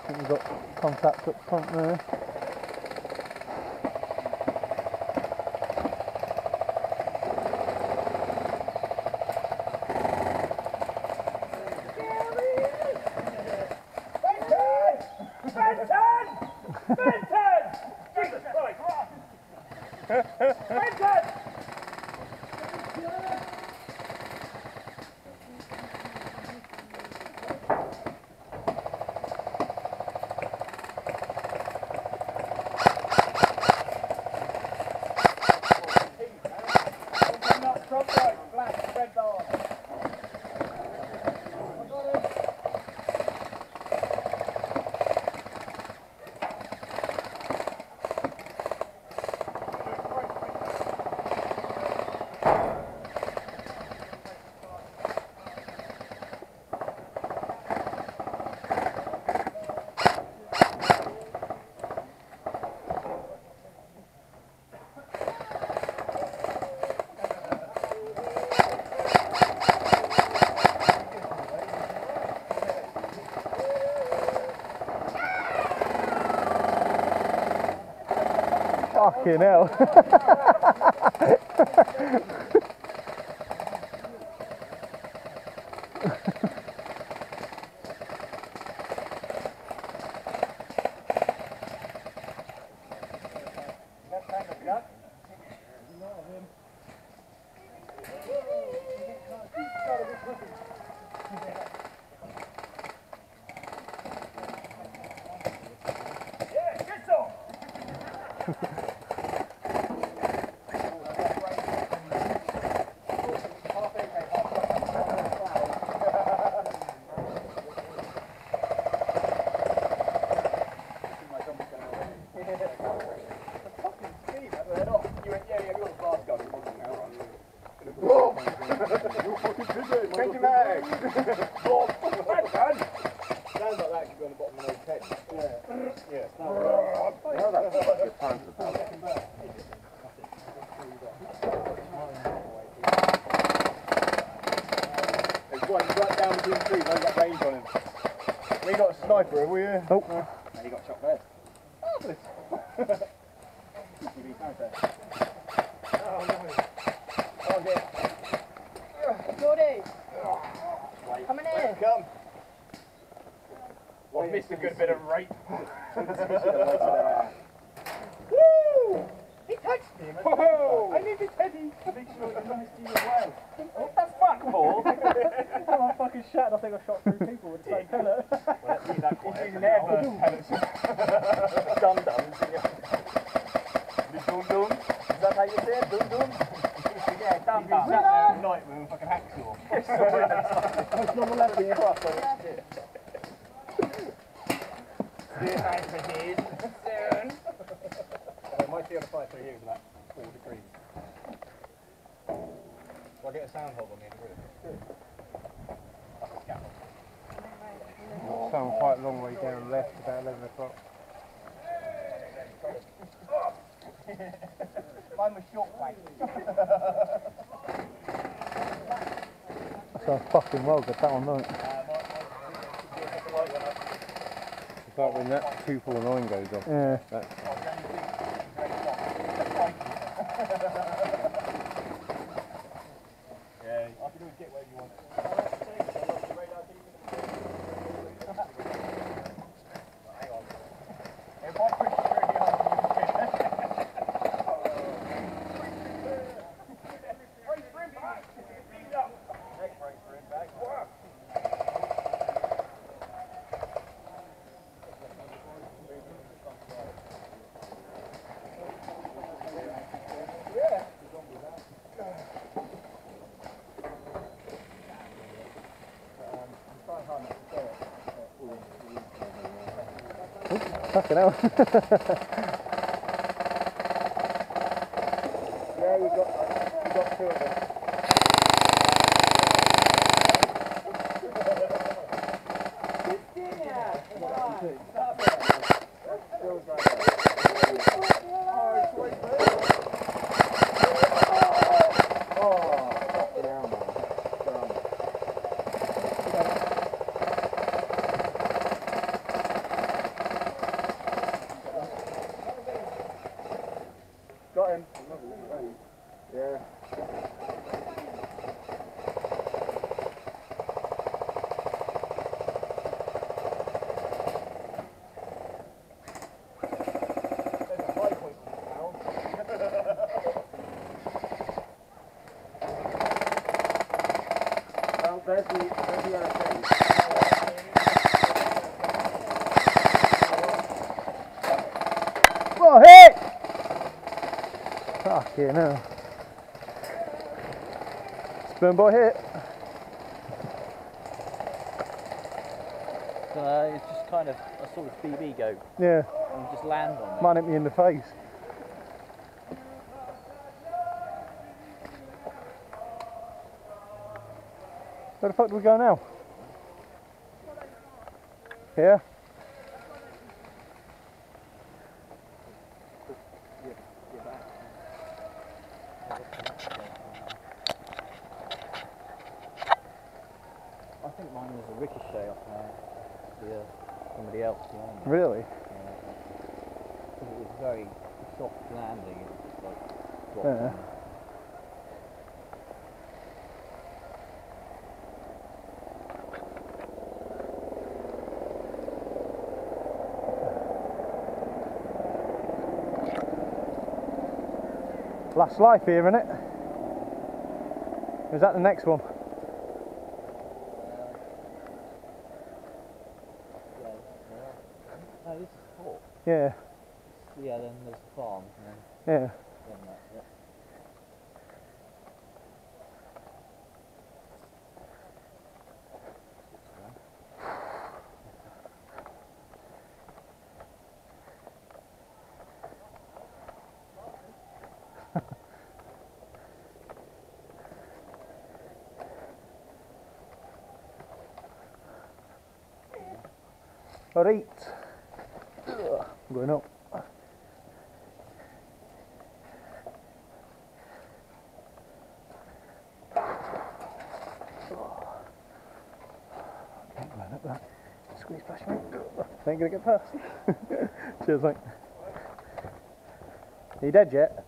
think we've got contact up front there. Fucking hell. Change your mag! Sounds like that could be on the bottom of an old tent. Yeah. Now that's what your pants about. There's one right down between the trees, I've got range on him. We got a sniper, have we? Nope. And he got shot there. Oh no. Oh dear. Jordy, come in here. Come. Well, I've missed a good bit of rape. Woo! He touched me. Whoa! I need the teddy. Make sure it's nice to you as well. What the fuck, Paul? Oh, I fucking shattered. I think I shot 3 people with the same pellet. He's using airburst pellets. Dum-dums. The dum-dum. Is that how you say it? Dum-dum? Yeah, dum-dum. Sat there at night with a fucking hacksaw. It's not the left of your Soon. My CO2 for here is about 4 degrees. Do I get a sound hole on the end of it? Some quite a long way down left, about 11 o'clock. Mine was short way. That sounds fucking well good, that one, doesn't it? It's like when that 249 goes off. Yeah. Yeah, I can always get where you want it. Hang on. If I push you really hard, Fucking hell. yeah, you got 2 of them. Where's the LSA? Oh, hit! Fucking hell. Spoon boy hit. It's just kind of a sort of BB go. Yeah. And just land on it. Man hit me in the face. Where the fuck do we go now? Here? I think mine was a ricochet off somebody else behind me. Really? Because it was very soft landing. It was just like dropped Yeah. in. Last life here, innit? Is that the next one? No, this is Hawk. Yeah. Yeah, then there's the farm. And Yeah. then that, yeah. Alright. I'm going up. Ain't going up that. Squeeze past me. Ain't gonna get past. Cheers, mate. Are you dead yet?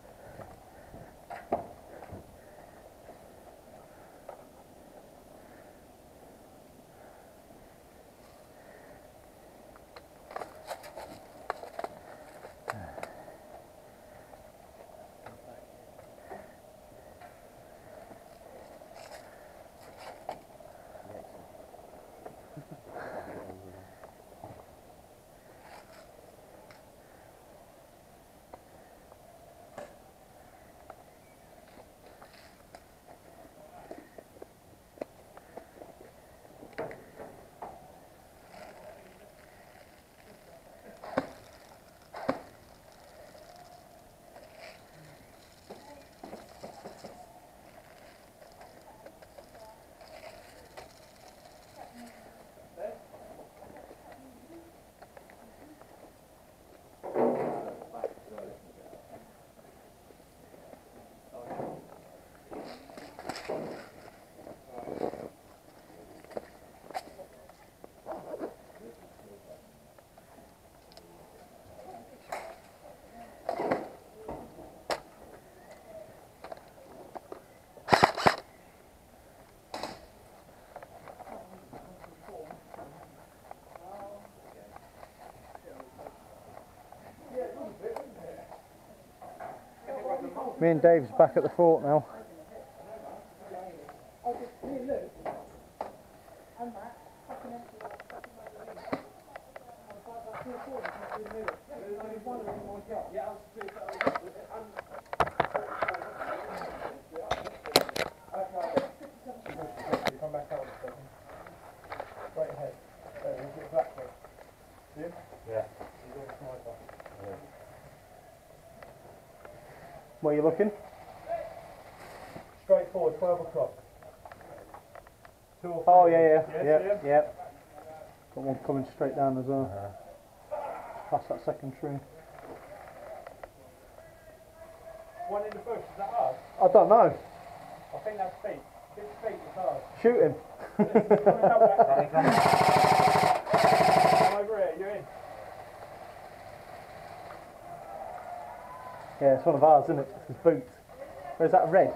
Me and Dave's back at the fort now. Where are you looking? Straight forward, 12 o'clock. Oh yeah, yeah. Got one coming straight down as well. Past that second tree. One in the bush, is that ours? I don't know. I think that's feet. His feet is ours. Shoot him. Come over here, you're in. Yeah, it's one of ours, isn't it? It's his boots. Or is that red?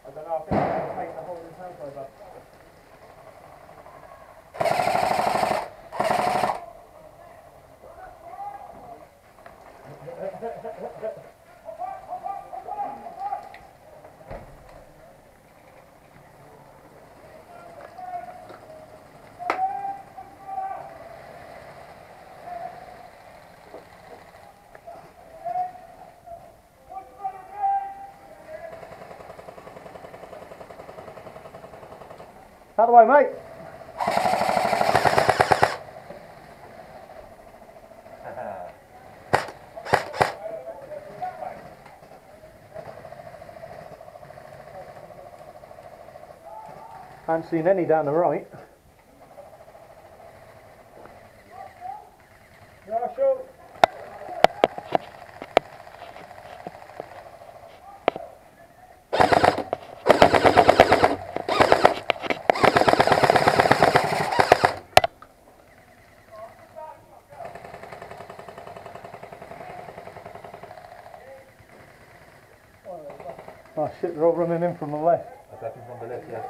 I don't know, I think I'm taking the whole of his house over. Out of the way, mate. I haven't seen any down the right. Oh shit, they're all running in from the left. Attacking from the left, yeah.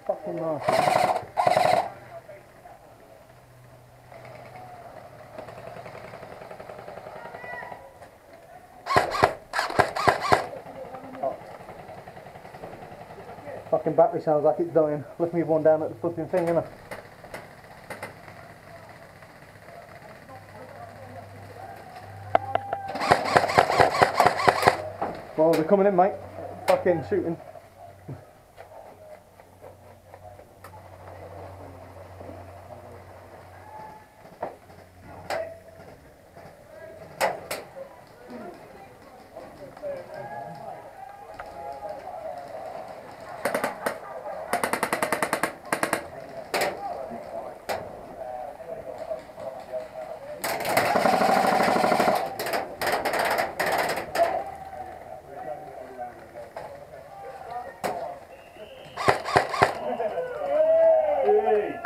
Fucking nice. Fucking battery sounds like it's dying. Left me one down at the fucking thing, innit? Well, they're coming in, mate. Fucking shooting.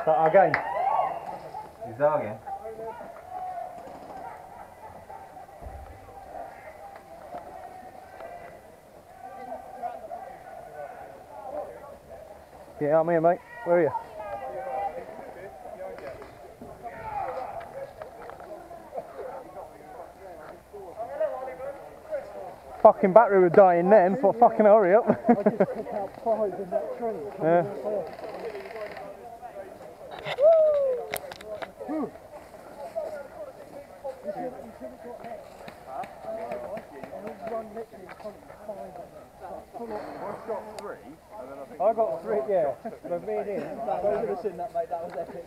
Start again. Is that again? Yeah, I'm here, mate. Where are you? Fucking battery was dying then, for fucking hurry up. I just took out 5 in that tree. Yeah. I got 3, yeah. But me and him. I would have seen that, mate. That was epic.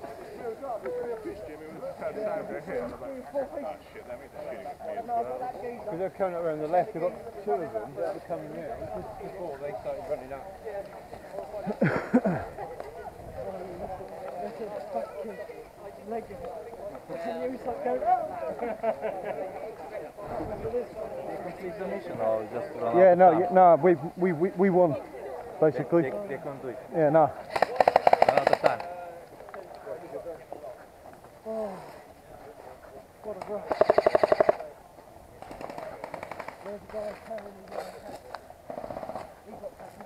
Because they're coming up around the left, we've got 2 of them that are coming out just before they started running up. Complete the mission or just run Yeah, out no, of time? we won, basically. They can't do it. Yeah, no. Run out of time. What a rush. There's a guy carrying his own hat. He got taken.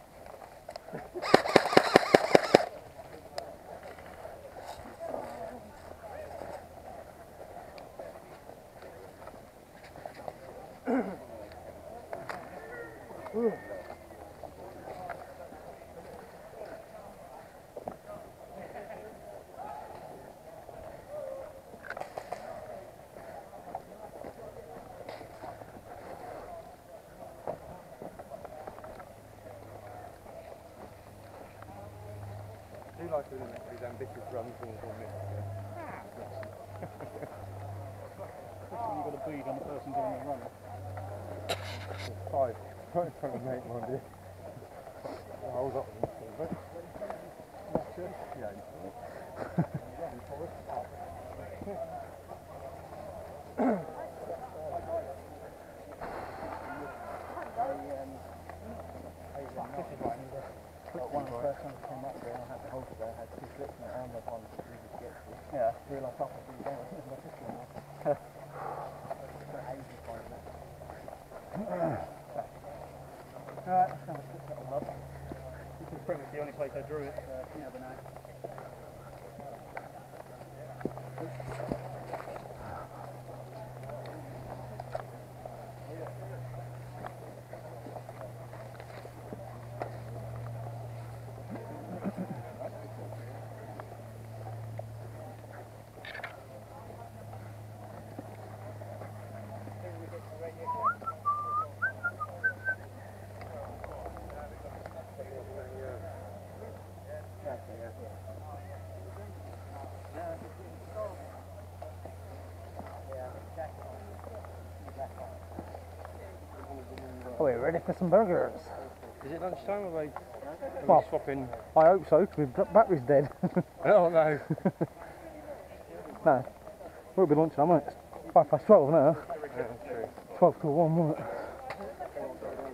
I do like doing these ambitious runs all on this. Especially when you've got a bead on the person doing the running. 5. Right in front of mate, mind you. Hold up with him, mate. Yeah, Alright, let's put that one up. This is pretty much the only place I drew it, so you never know. Oh, we're ready for some burgers. Is it lunchtime or are we Well, swapping? I hope so, because we've got batteries dead. Oh no. No, it'll be lunchtime, won't it? It's 12:05 now. Yeah, true. 12 to 1, won't it?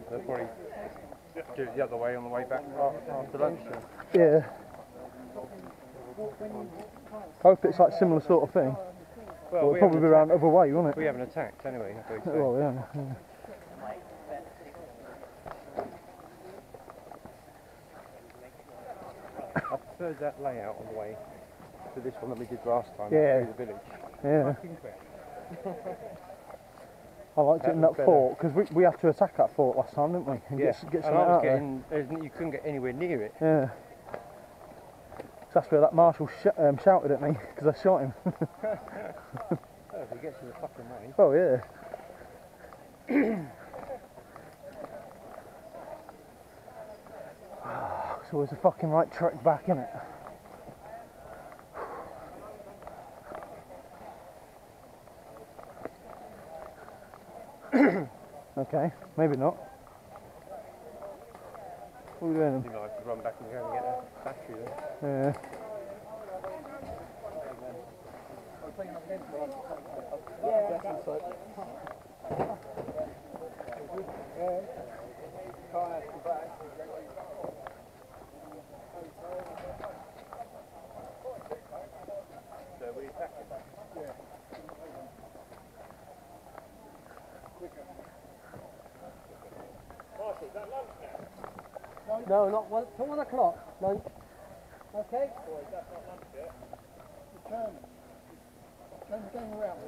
They'll probably do it the other way on the way back after lunch. Yeah. I hope it's like similar sort of thing. Well, it'll probably be around the other way, won't it? We haven't attacked anyway, have we? So Well, yeah. I preferred that layout on the way to this one that we did last time. Yeah. Through the village. Yeah. Fucking quick. I liked it in that was better. fort, because we had to attack that fort last time, didn't we? And Yeah. get And something I out was there. getting, you couldn't get anywhere near it. Yeah. That's where that marshal shouted at me, because I shot him. Oh, if he gets in the fucking way. Oh, yeah. It's always a fucking right trek back, isn't it? Okay, maybe not. What are we doing? You might have to run back and go and get a battery then. Yeah. No, not 1 o'clock. Lunch. Okay? Turn around.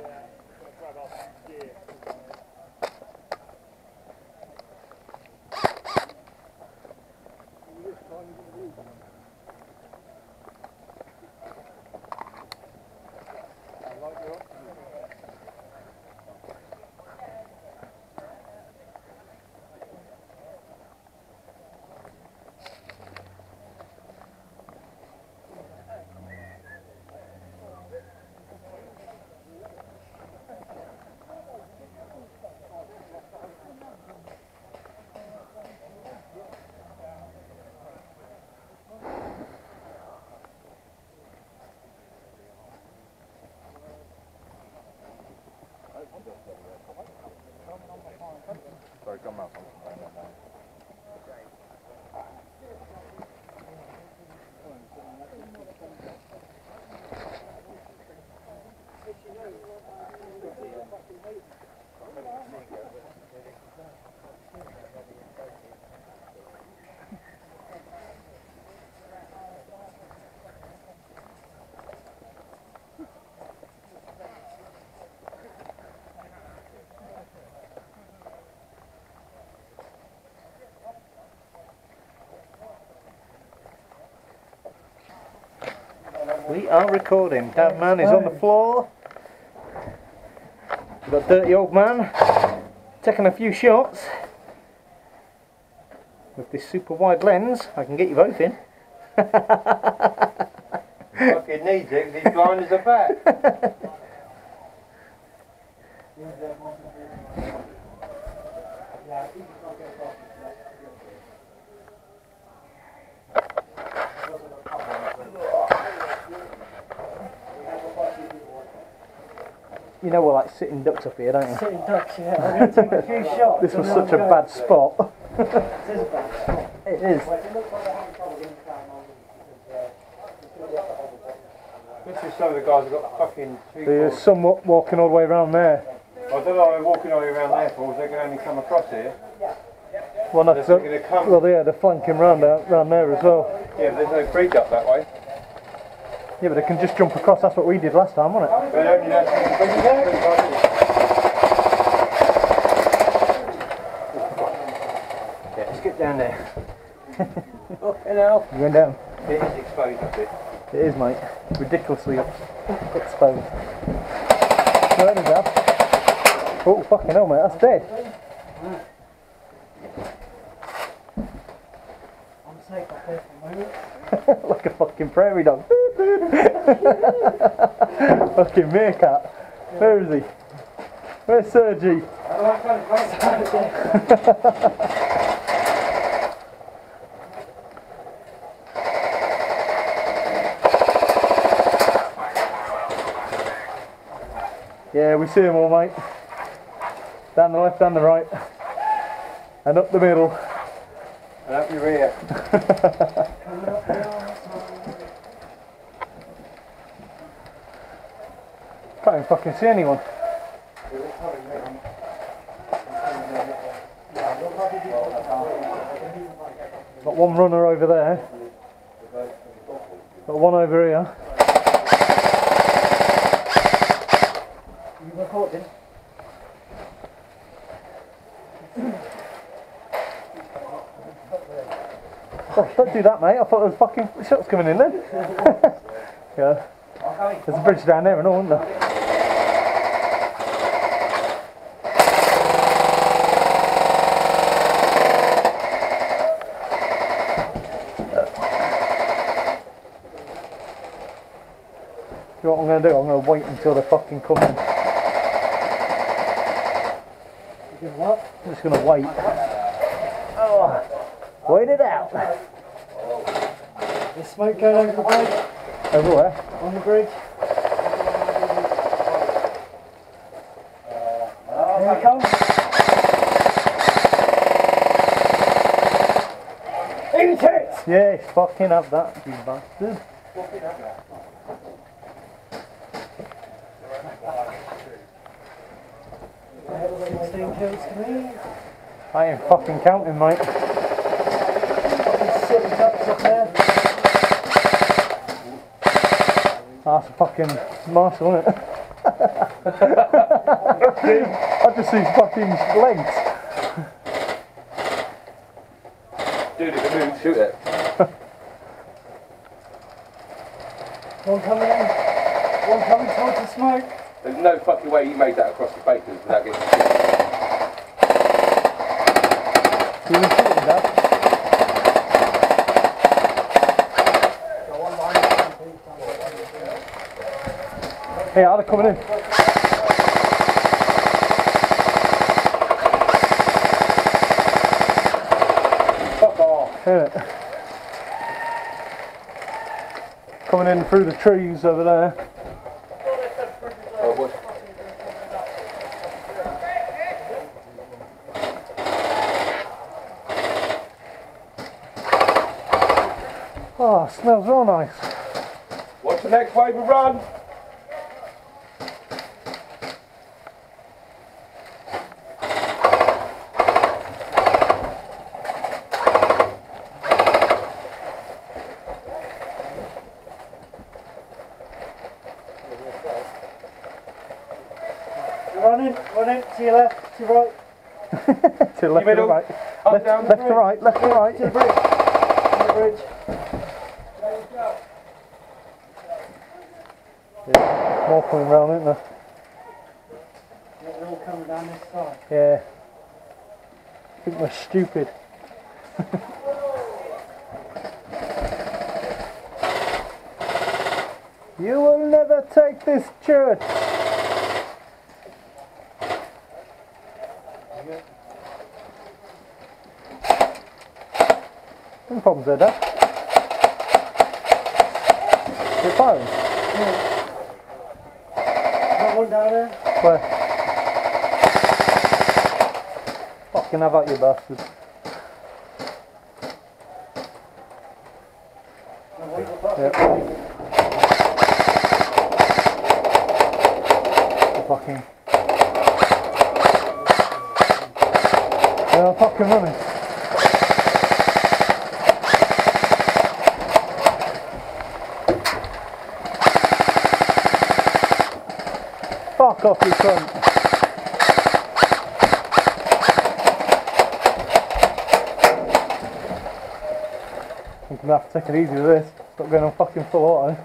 Sorry, come out. We are recording. That man is on the floor. We've got Dirty Old Man taking a few shots with this super wide lens. I can get you both in. Fucking needs it because he's blind as a bat. You know we're like sitting ducks up here, don't you? Sitting ducks, yeah. I'm going to take a few shots. This was such a bad spot. It is a bad spot. It is. This is some of the guys who got fucking There's some walking all the way around there. I don't know, I'm walking all the way around there for, is they going to only come across here? Well, no, They're going to come. well, yeah, they're flanking round there as well. Yeah, but there's no bridge up that way. Yeah, but they can just jump across. That's what we did last time, wasn't it? But only that's the bridge there. Yeah, let's get down there. Oh, hello. You're going down. It is exposed a bit. It is, mate. Ridiculously exposed. No, there we go. Oh, fucking hell, mate. That's dead. I'm safe up there for the moment. Like a fucking prairie dog. Fucking meerkat. Where is he? Where's Sergi? Yeah, we see them all, mate. Down the left, down the right. And up the middle. And up your rear. Can't even fucking see anyone. Got one runner over there. Got one over here. You recording? Don't do that, mate. I thought there was fucking shots coming in then. Yeah. There's a bridge down there and all, isn't there? You know what I'm going to do? I'm going to wait until they're fucking coming. You doing what? I'm just going to wait. Oh, wait it out. There's smoke going over the bridge. Everywhere. On the bridge. Here we come. Eat it! Yes, fucking have that, you bastard. 16 kills to me. I ain't fucking counting, mate. Fucking silly ducks up there. That's a fucking marshal, isn't it? I just see fucking legs. Dude, if it moves, shoot it. One coming in. One coming towards the smoke. There's no fucking way you made that across the bacon without getting shot. You were shooting that? Hey, are they coming in? Fuck off. Hear it? Coming in through the trees over there. Oh, what? Oh, smells real nice. What's the next wave of run? Running, to your left, to your right. To the left, to the right. Left, down, left to right, left to right. To the bridge. To the bridge. Yeah, more coming round, isn't there? Yeah, they're all coming down this side. Yeah. I think we're stupid. You will never take this church. No problems there, Dad. You're fine. Got one down there. Where? Fucking have at you, bastards. Yep. Fucking I'm fucking running. Fuck off, you cunt. I'm gonna have to take it easy with this. Stop going on fucking full auto.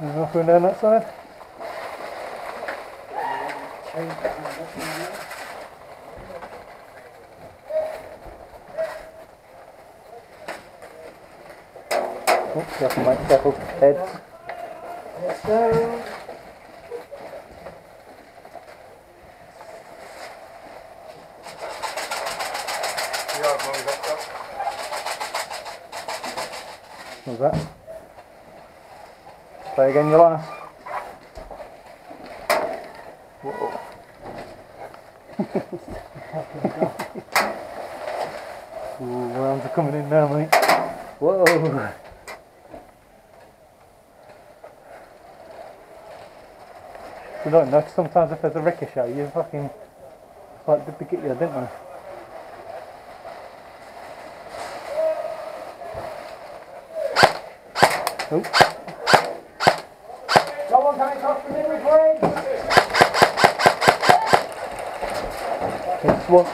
There's nothing down that side. Oh, careful mate, careful. Heads. Let's go. What was that? Play again, your last. Whoa. Ooh, rounds are coming in now, mate. Whoa. You don't know, sometimes if there's a ricochet, you fucking like did they get you, didn't they? Oh. Someone coming across the middle grade. It's one.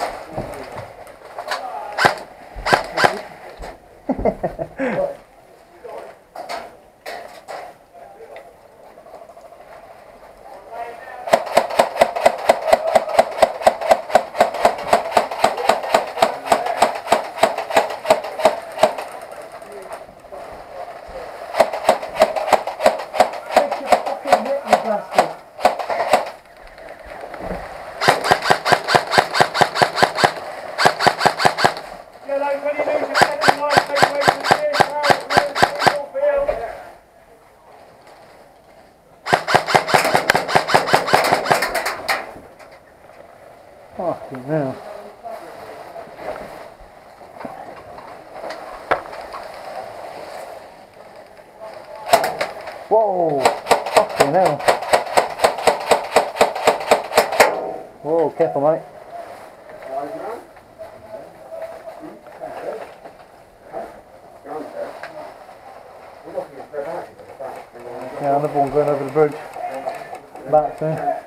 Fucking hell. Whoa! Fucking hell. Whoa, careful mate. Yeah, another one going over the bridge. Back there.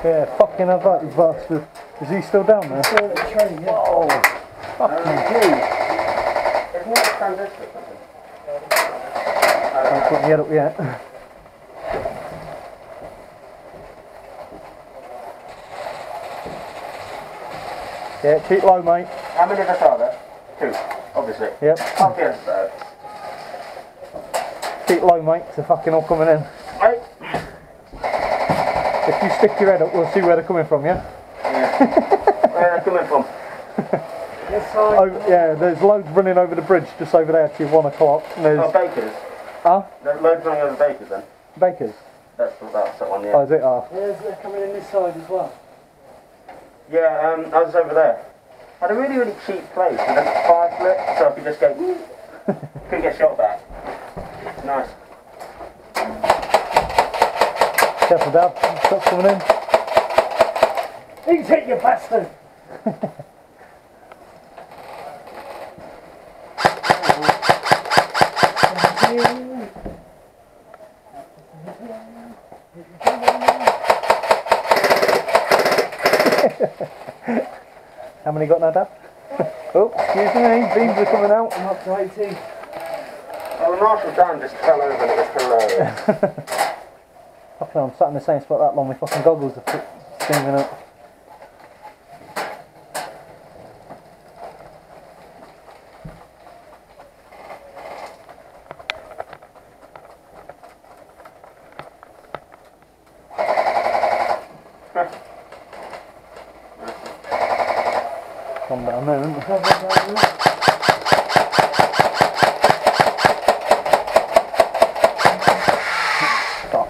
Yeah, fucking have that, you bastard. Is he still down there? Still at the train, yeah. Oh, fucking jeez. Isn't that a transistor or something? Don't put my head up yet. Yeah, keep low, mate. How many of us are there? 2, obviously. Yep. I'll be understood. Keep low, mate, they're fucking all coming in. Right? If you stick your head up, we'll see where they're coming from, yeah? Yeah. Where are they coming from? This side. Oh, yeah, there's loads running over the bridge just over there to 1 o'clock. There's... Oh, Bakers. Huh? There's loads running over Bakers then. Bakers? That's that one, yeah. Oh, is it? Oh. They're coming in this side as well. Yeah, I was over there. I had a really, really cheap place with a fire flip, so I could just go, couldn't get shot back. Nice. Careful, Dad. Stop coming in. Eat it, you bastard! How many got now, Dad? Oh, excuse me, beams are coming out. I'm up to 18. Well, the Marshall Dan just fell over and it was hilarious. Fucking hell, I'm sat in the same spot that long, my fucking goggles are steaming up. Come down there, isn't it? Fuck.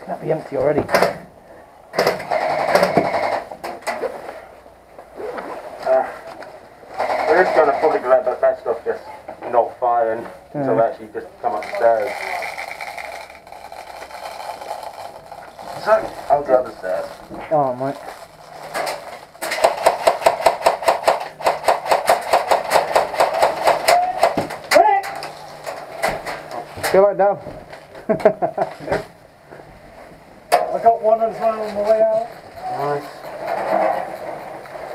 Can't be empty already. We're just going to probably let the best off just not firing until they actually just come upstairs. So, I'll go upstairs. Oh, mate. Feel like down. I got one as well on the way out. Nice.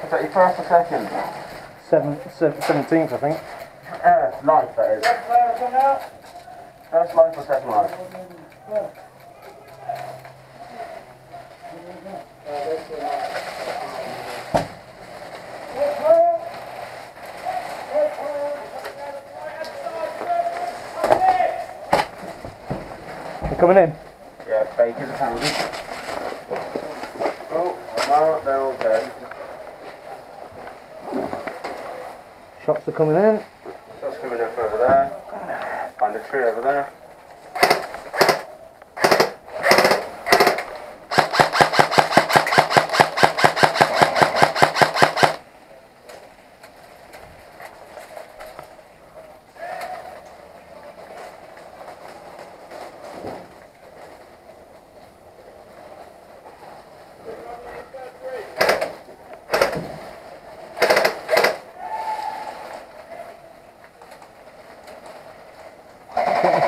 Is that your first or second? 17th, I think. Life, that is. First life or second life? They're coming in. Yeah, bakers apparently. Oh, no, they're all dead. Shots are coming in. Shots coming up over there. Find a tree over there.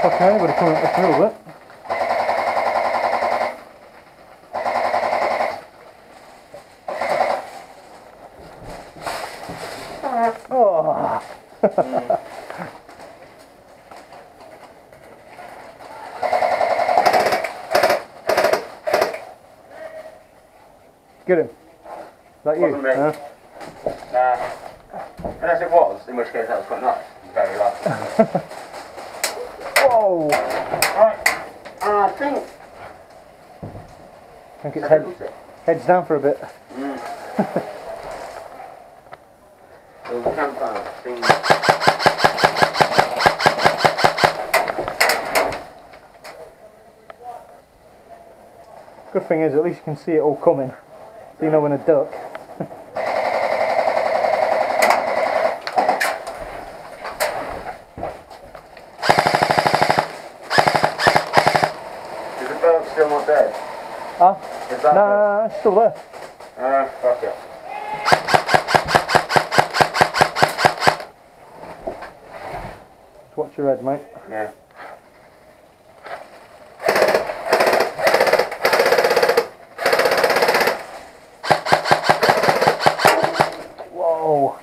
Fucking anybody coming up a little bit. Oh. Get him. Is that you? Wasn't me. Unless it was, in which case that was quite nice. Very lucky. Whoa! Right, I think It's heads down for a bit. Little campfire thing. Good thing is, at least you can see it all coming. So you know when to duck. Is the bird still not dead? Huh? Is that Nah, it's still there. fuck it. Just watch your head, mate. Yeah. Whoa!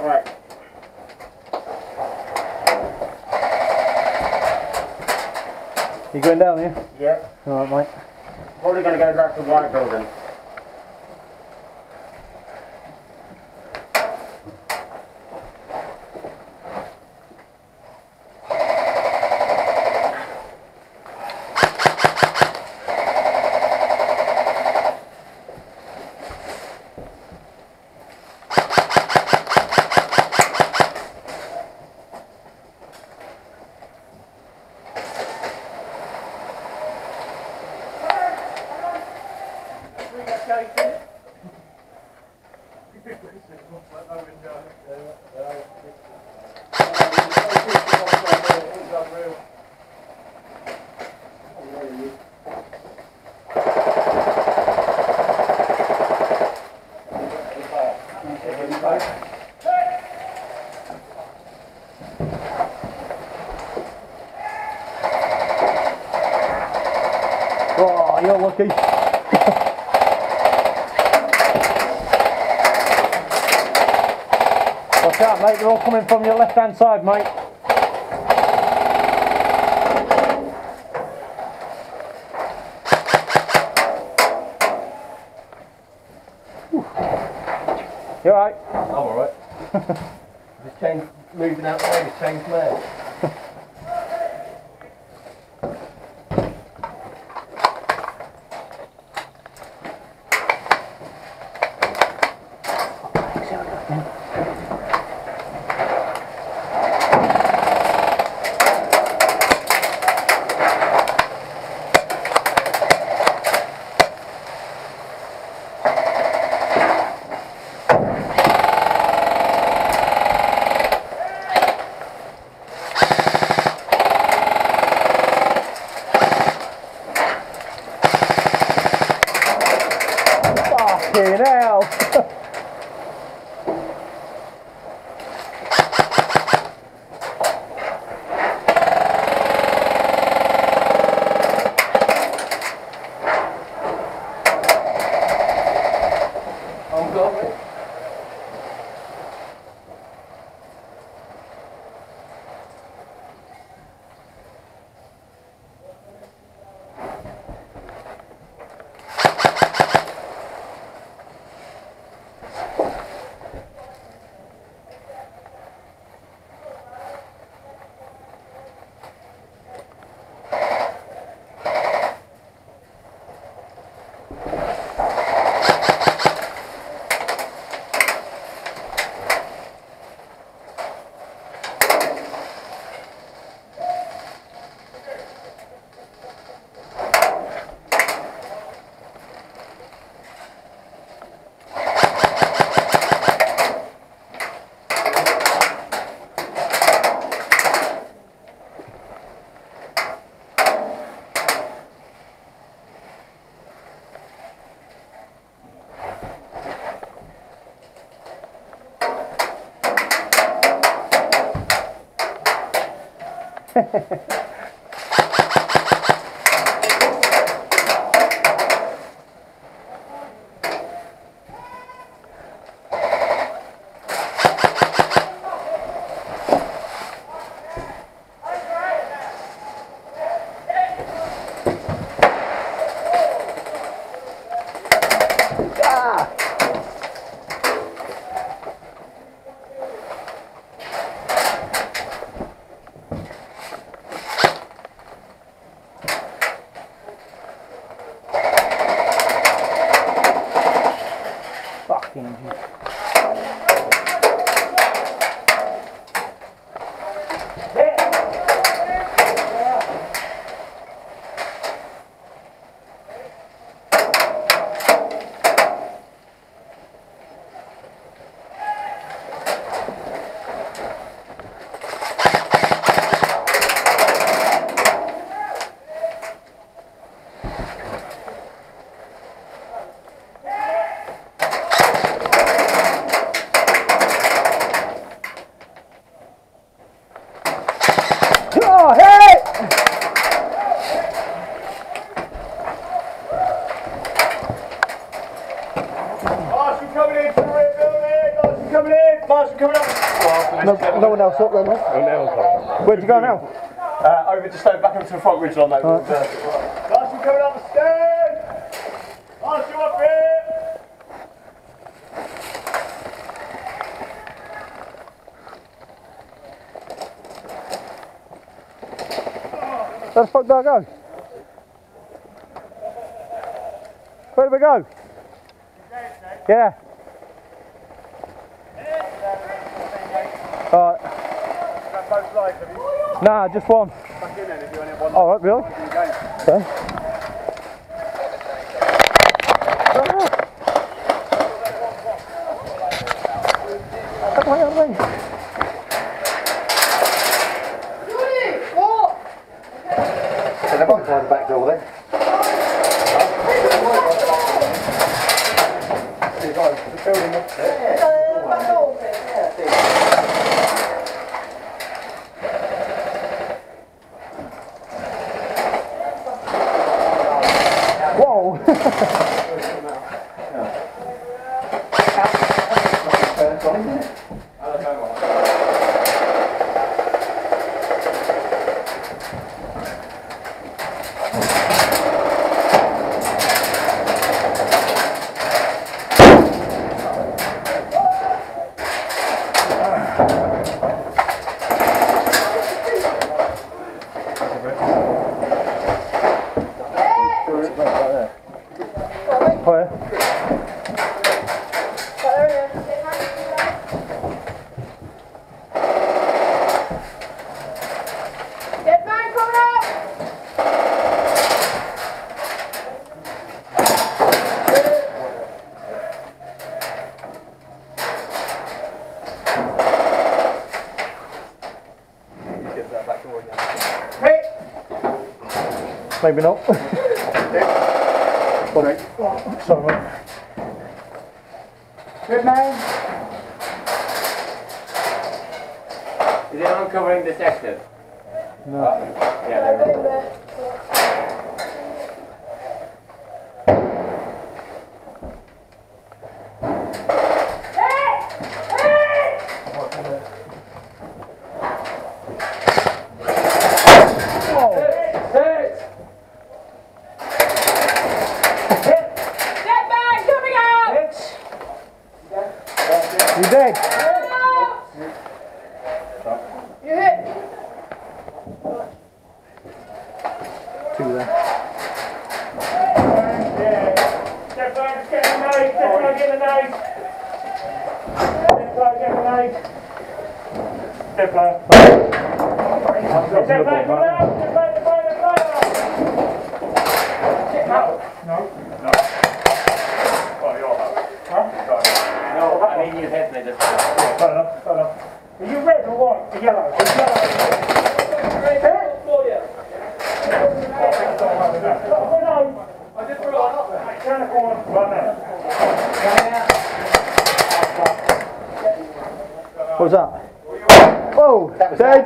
Right. You going down here? Yeah. Alright, mate. Probably going to go back to the white building. you're lucky. Watch out, mate, they're all coming from your left hand side, mate. You alright? I'm alright. Just changed, moving out the way, just changed man. Fucking hell! I'm going. Fucking oh, hey! Marshall coming in to the rear building! Marshall coming in! Marshall coming up! No one else up there, mate. Where'd you go now? Over just over back up to the front ridge on that. Marshall coming up the stairs! Marshall up here! Where the fuck did I go? Where did we go? Yeah. Alright. Both lights, have you? Nah, just one. Back in then if you only have one. Alright, really? Okay. So they've got the back door then. The building up there. Maybe not. Sorry, mate. Good man. Is anyone covering the sector? No. Yeah, there is. You dead? You hit. Two there. Step back, get the knife, step back, get the knife. Step back, get the knife. Step back. Step back, come out, step back, the fire. No. Oh, you're out. Huh? No, I mean you hit me just. Fair enough. Are you red or white? The yellow. The yellow. Red for you. No. I just threw it up. Turn the corner. Right What was that? Oh, dead!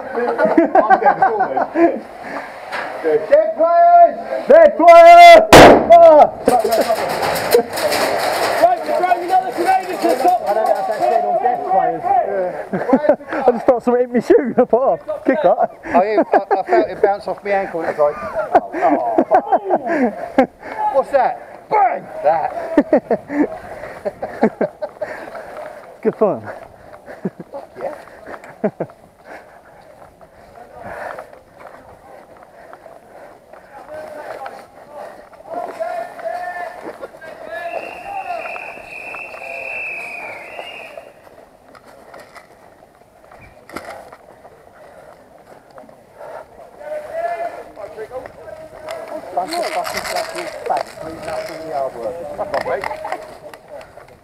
Dead players! Dead players! Ah! I just felt something hit my shoe. I thought, oh, kick that. I felt it bounce off my ankle and it was like, what's that? Bang! That. Good fun. Yeah.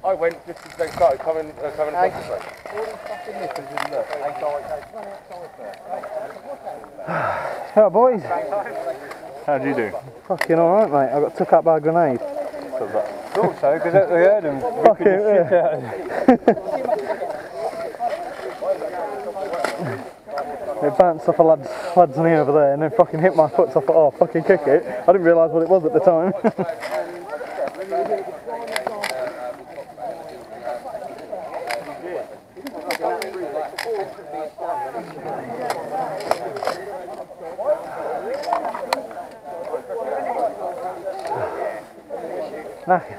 I went just as they started coming across the street. Yeah, boys. How do you do? Fucking alright, mate. I got took out by a grenade. Thought so, because they heard him. Fucking yeah. It bounced off a lad's knee over there and then fucking hit my foot, so I thought, oh, fucking kick it. I didn't realise what it was at the time. Knackered.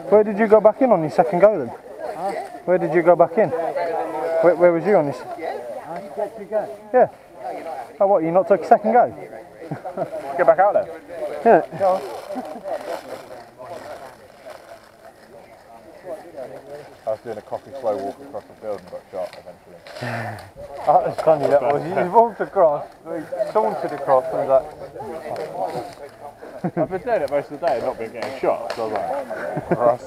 Where did you go back in on your second go then? Huh? Where did you go back in? Where was you on this? Yeah. Oh, what, you not took a second go? Get back out there. Yeah. I was doing a coffee slow walk across the field and got shot eventually. That was funny, that was. You walked across, sauntered across and was I've been doing it most of the day and not been getting shot, so I was like, Ross,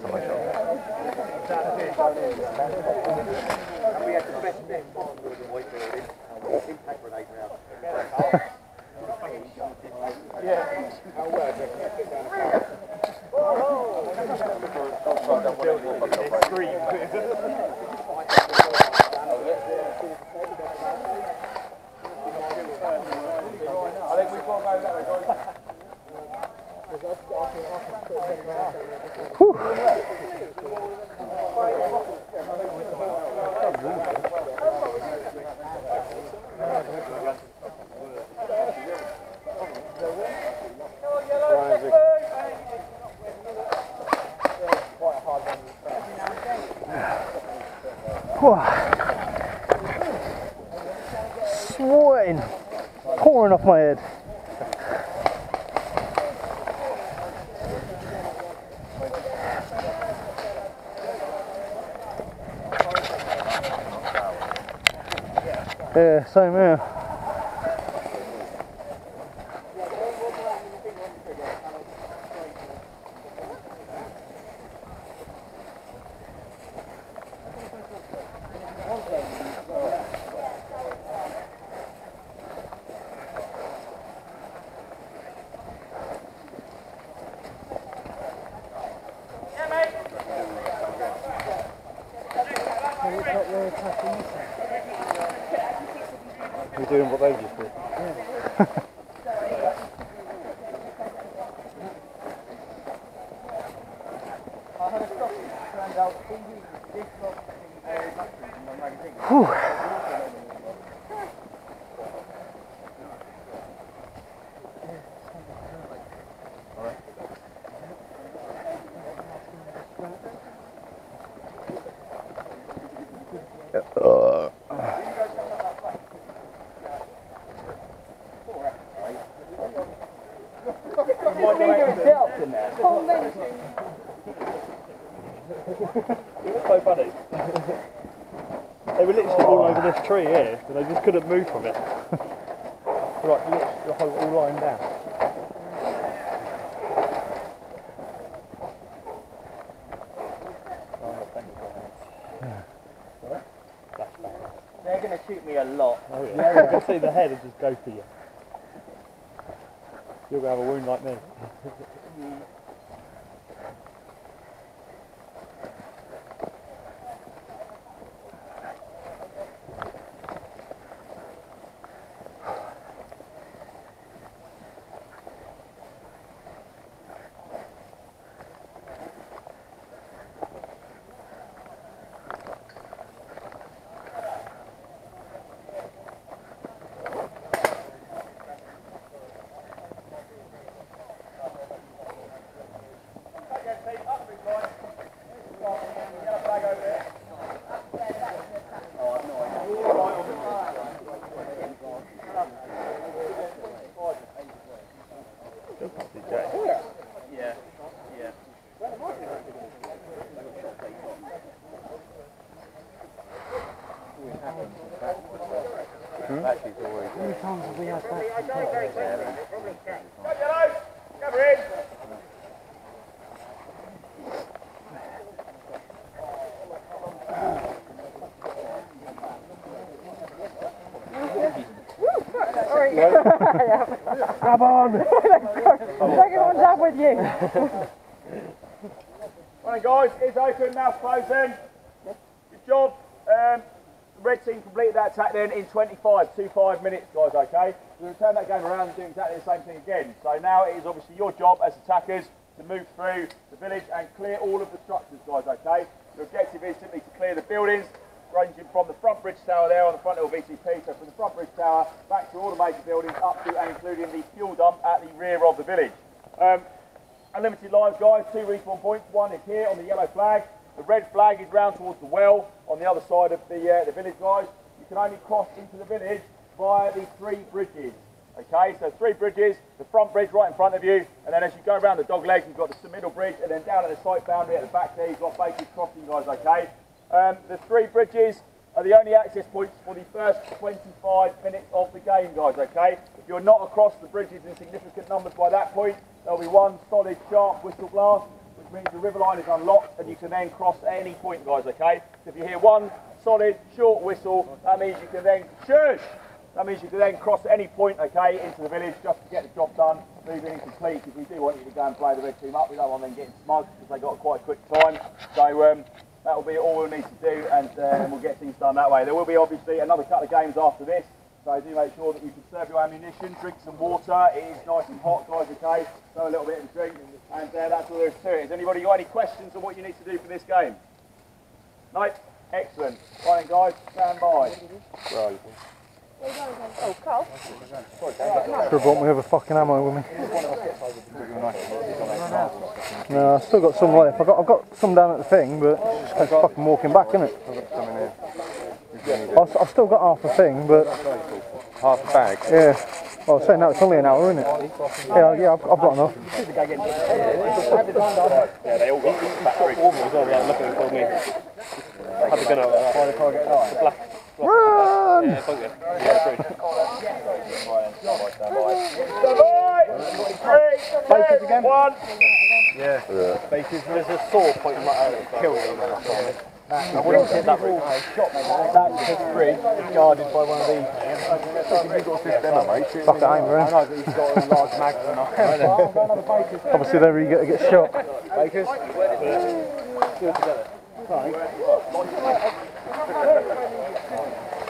someone shot me. We had the best bet on the white building. Impact grenade round. Whew. Sweating, pouring off my head. Yeah, same here. You're doing what they just did. It's so funny. They were literally all over this tree here, and they just couldn't move from it. Right, look, all lying down. They're going to shoot me a lot. Oh yeah, you can see the head and just go for you. You're going to have a wound like me. Grab on! Everyone's up with you. Right guys, it's open, now closing. Good job. The red team completed that attack then in 25 minutes, guys, okay? We're going to turn that game around and do exactly the same thing again. So now it is obviously your job as attackers to move through the village and clear all of the structures, guys, okay? Your objective is simply to clear the buildings, ranging from the front bridge tower there on the front little VCP, so from the front bridge tower back to all the major buildings up to and including the fuel dump at the rear of the village. Unlimited lives, guys, 2 respawn points. One is here on the yellow flag. The red flag is round towards the well on the other side of the village, guys. You can only cross into the village via the 3 bridges. Okay, so 3 bridges, the front bridge right in front of you, and then as you go around the dog legs, you've got the middle bridge, and then down at the site boundary at the back there, you've got basic crossing, guys, okay? The 3 bridges are the only access points for the first 25 minutes of the game, guys, okay? If you're not across the bridges in significant numbers by that point, there'll be one solid, sharp whistle blast, which means the river line is unlocked and you can then cross at any point, guys, okay? So if you hear one solid, short whistle, that means you can then, shush! That means you can then cross at any point, okay, into the village just to get the job done, moving in complete, because we do want you to go and play the red team up. We don't want them getting smug, because they got quite a quick time. So that will be all we'll need to do, and we'll get things done that way. There will be obviously another couple of games after this, so Okay, do make sure that you conserve your ammunition, drink some water. It is nice and hot, guys, okay? So a little bit of a drink, and that's all there is to it. Has anybody got any questions on what you need to do for this game? No? Excellent. Right then, guys, stand by. Oh, Carl. Should have brought me over fucking ammo with me. No, I've still got some left. I've got some down at the thing, but it's just fucking walking back, isn't it? I've still got half a thing, but... Half a bag? Yeah. Well, I was saying, no, it's only an hour, isn't it? Yeah, I've got enough. Yeah, they all got back three. Looking for me. Have a gun out there. Run! Yeah, fuck it. Yeah, three. Bakers again? 1. Yeah. Bakers, there's a saw pointing right out of kill you. I wouldn't hit that route. That tree is guarded by one of these. You've got 50 ammo, mate. Fuck it, I ain't I know, but he's got a large magazine. Obviously, there you get shot. Bakers?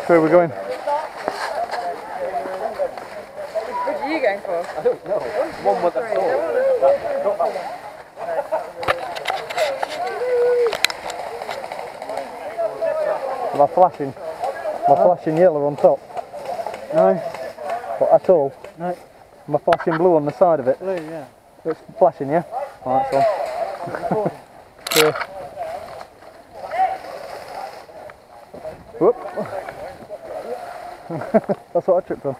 Where are we going? What are you going for? I don't know. One with the sword. Am I flashing? Am I flashing yellow on top? No. What, at all? No. Am I flashing blue on the side of it? Blue, yeah. It's flashing, yeah? Alright, so. Yeah. Whoop. That's what I tripped on.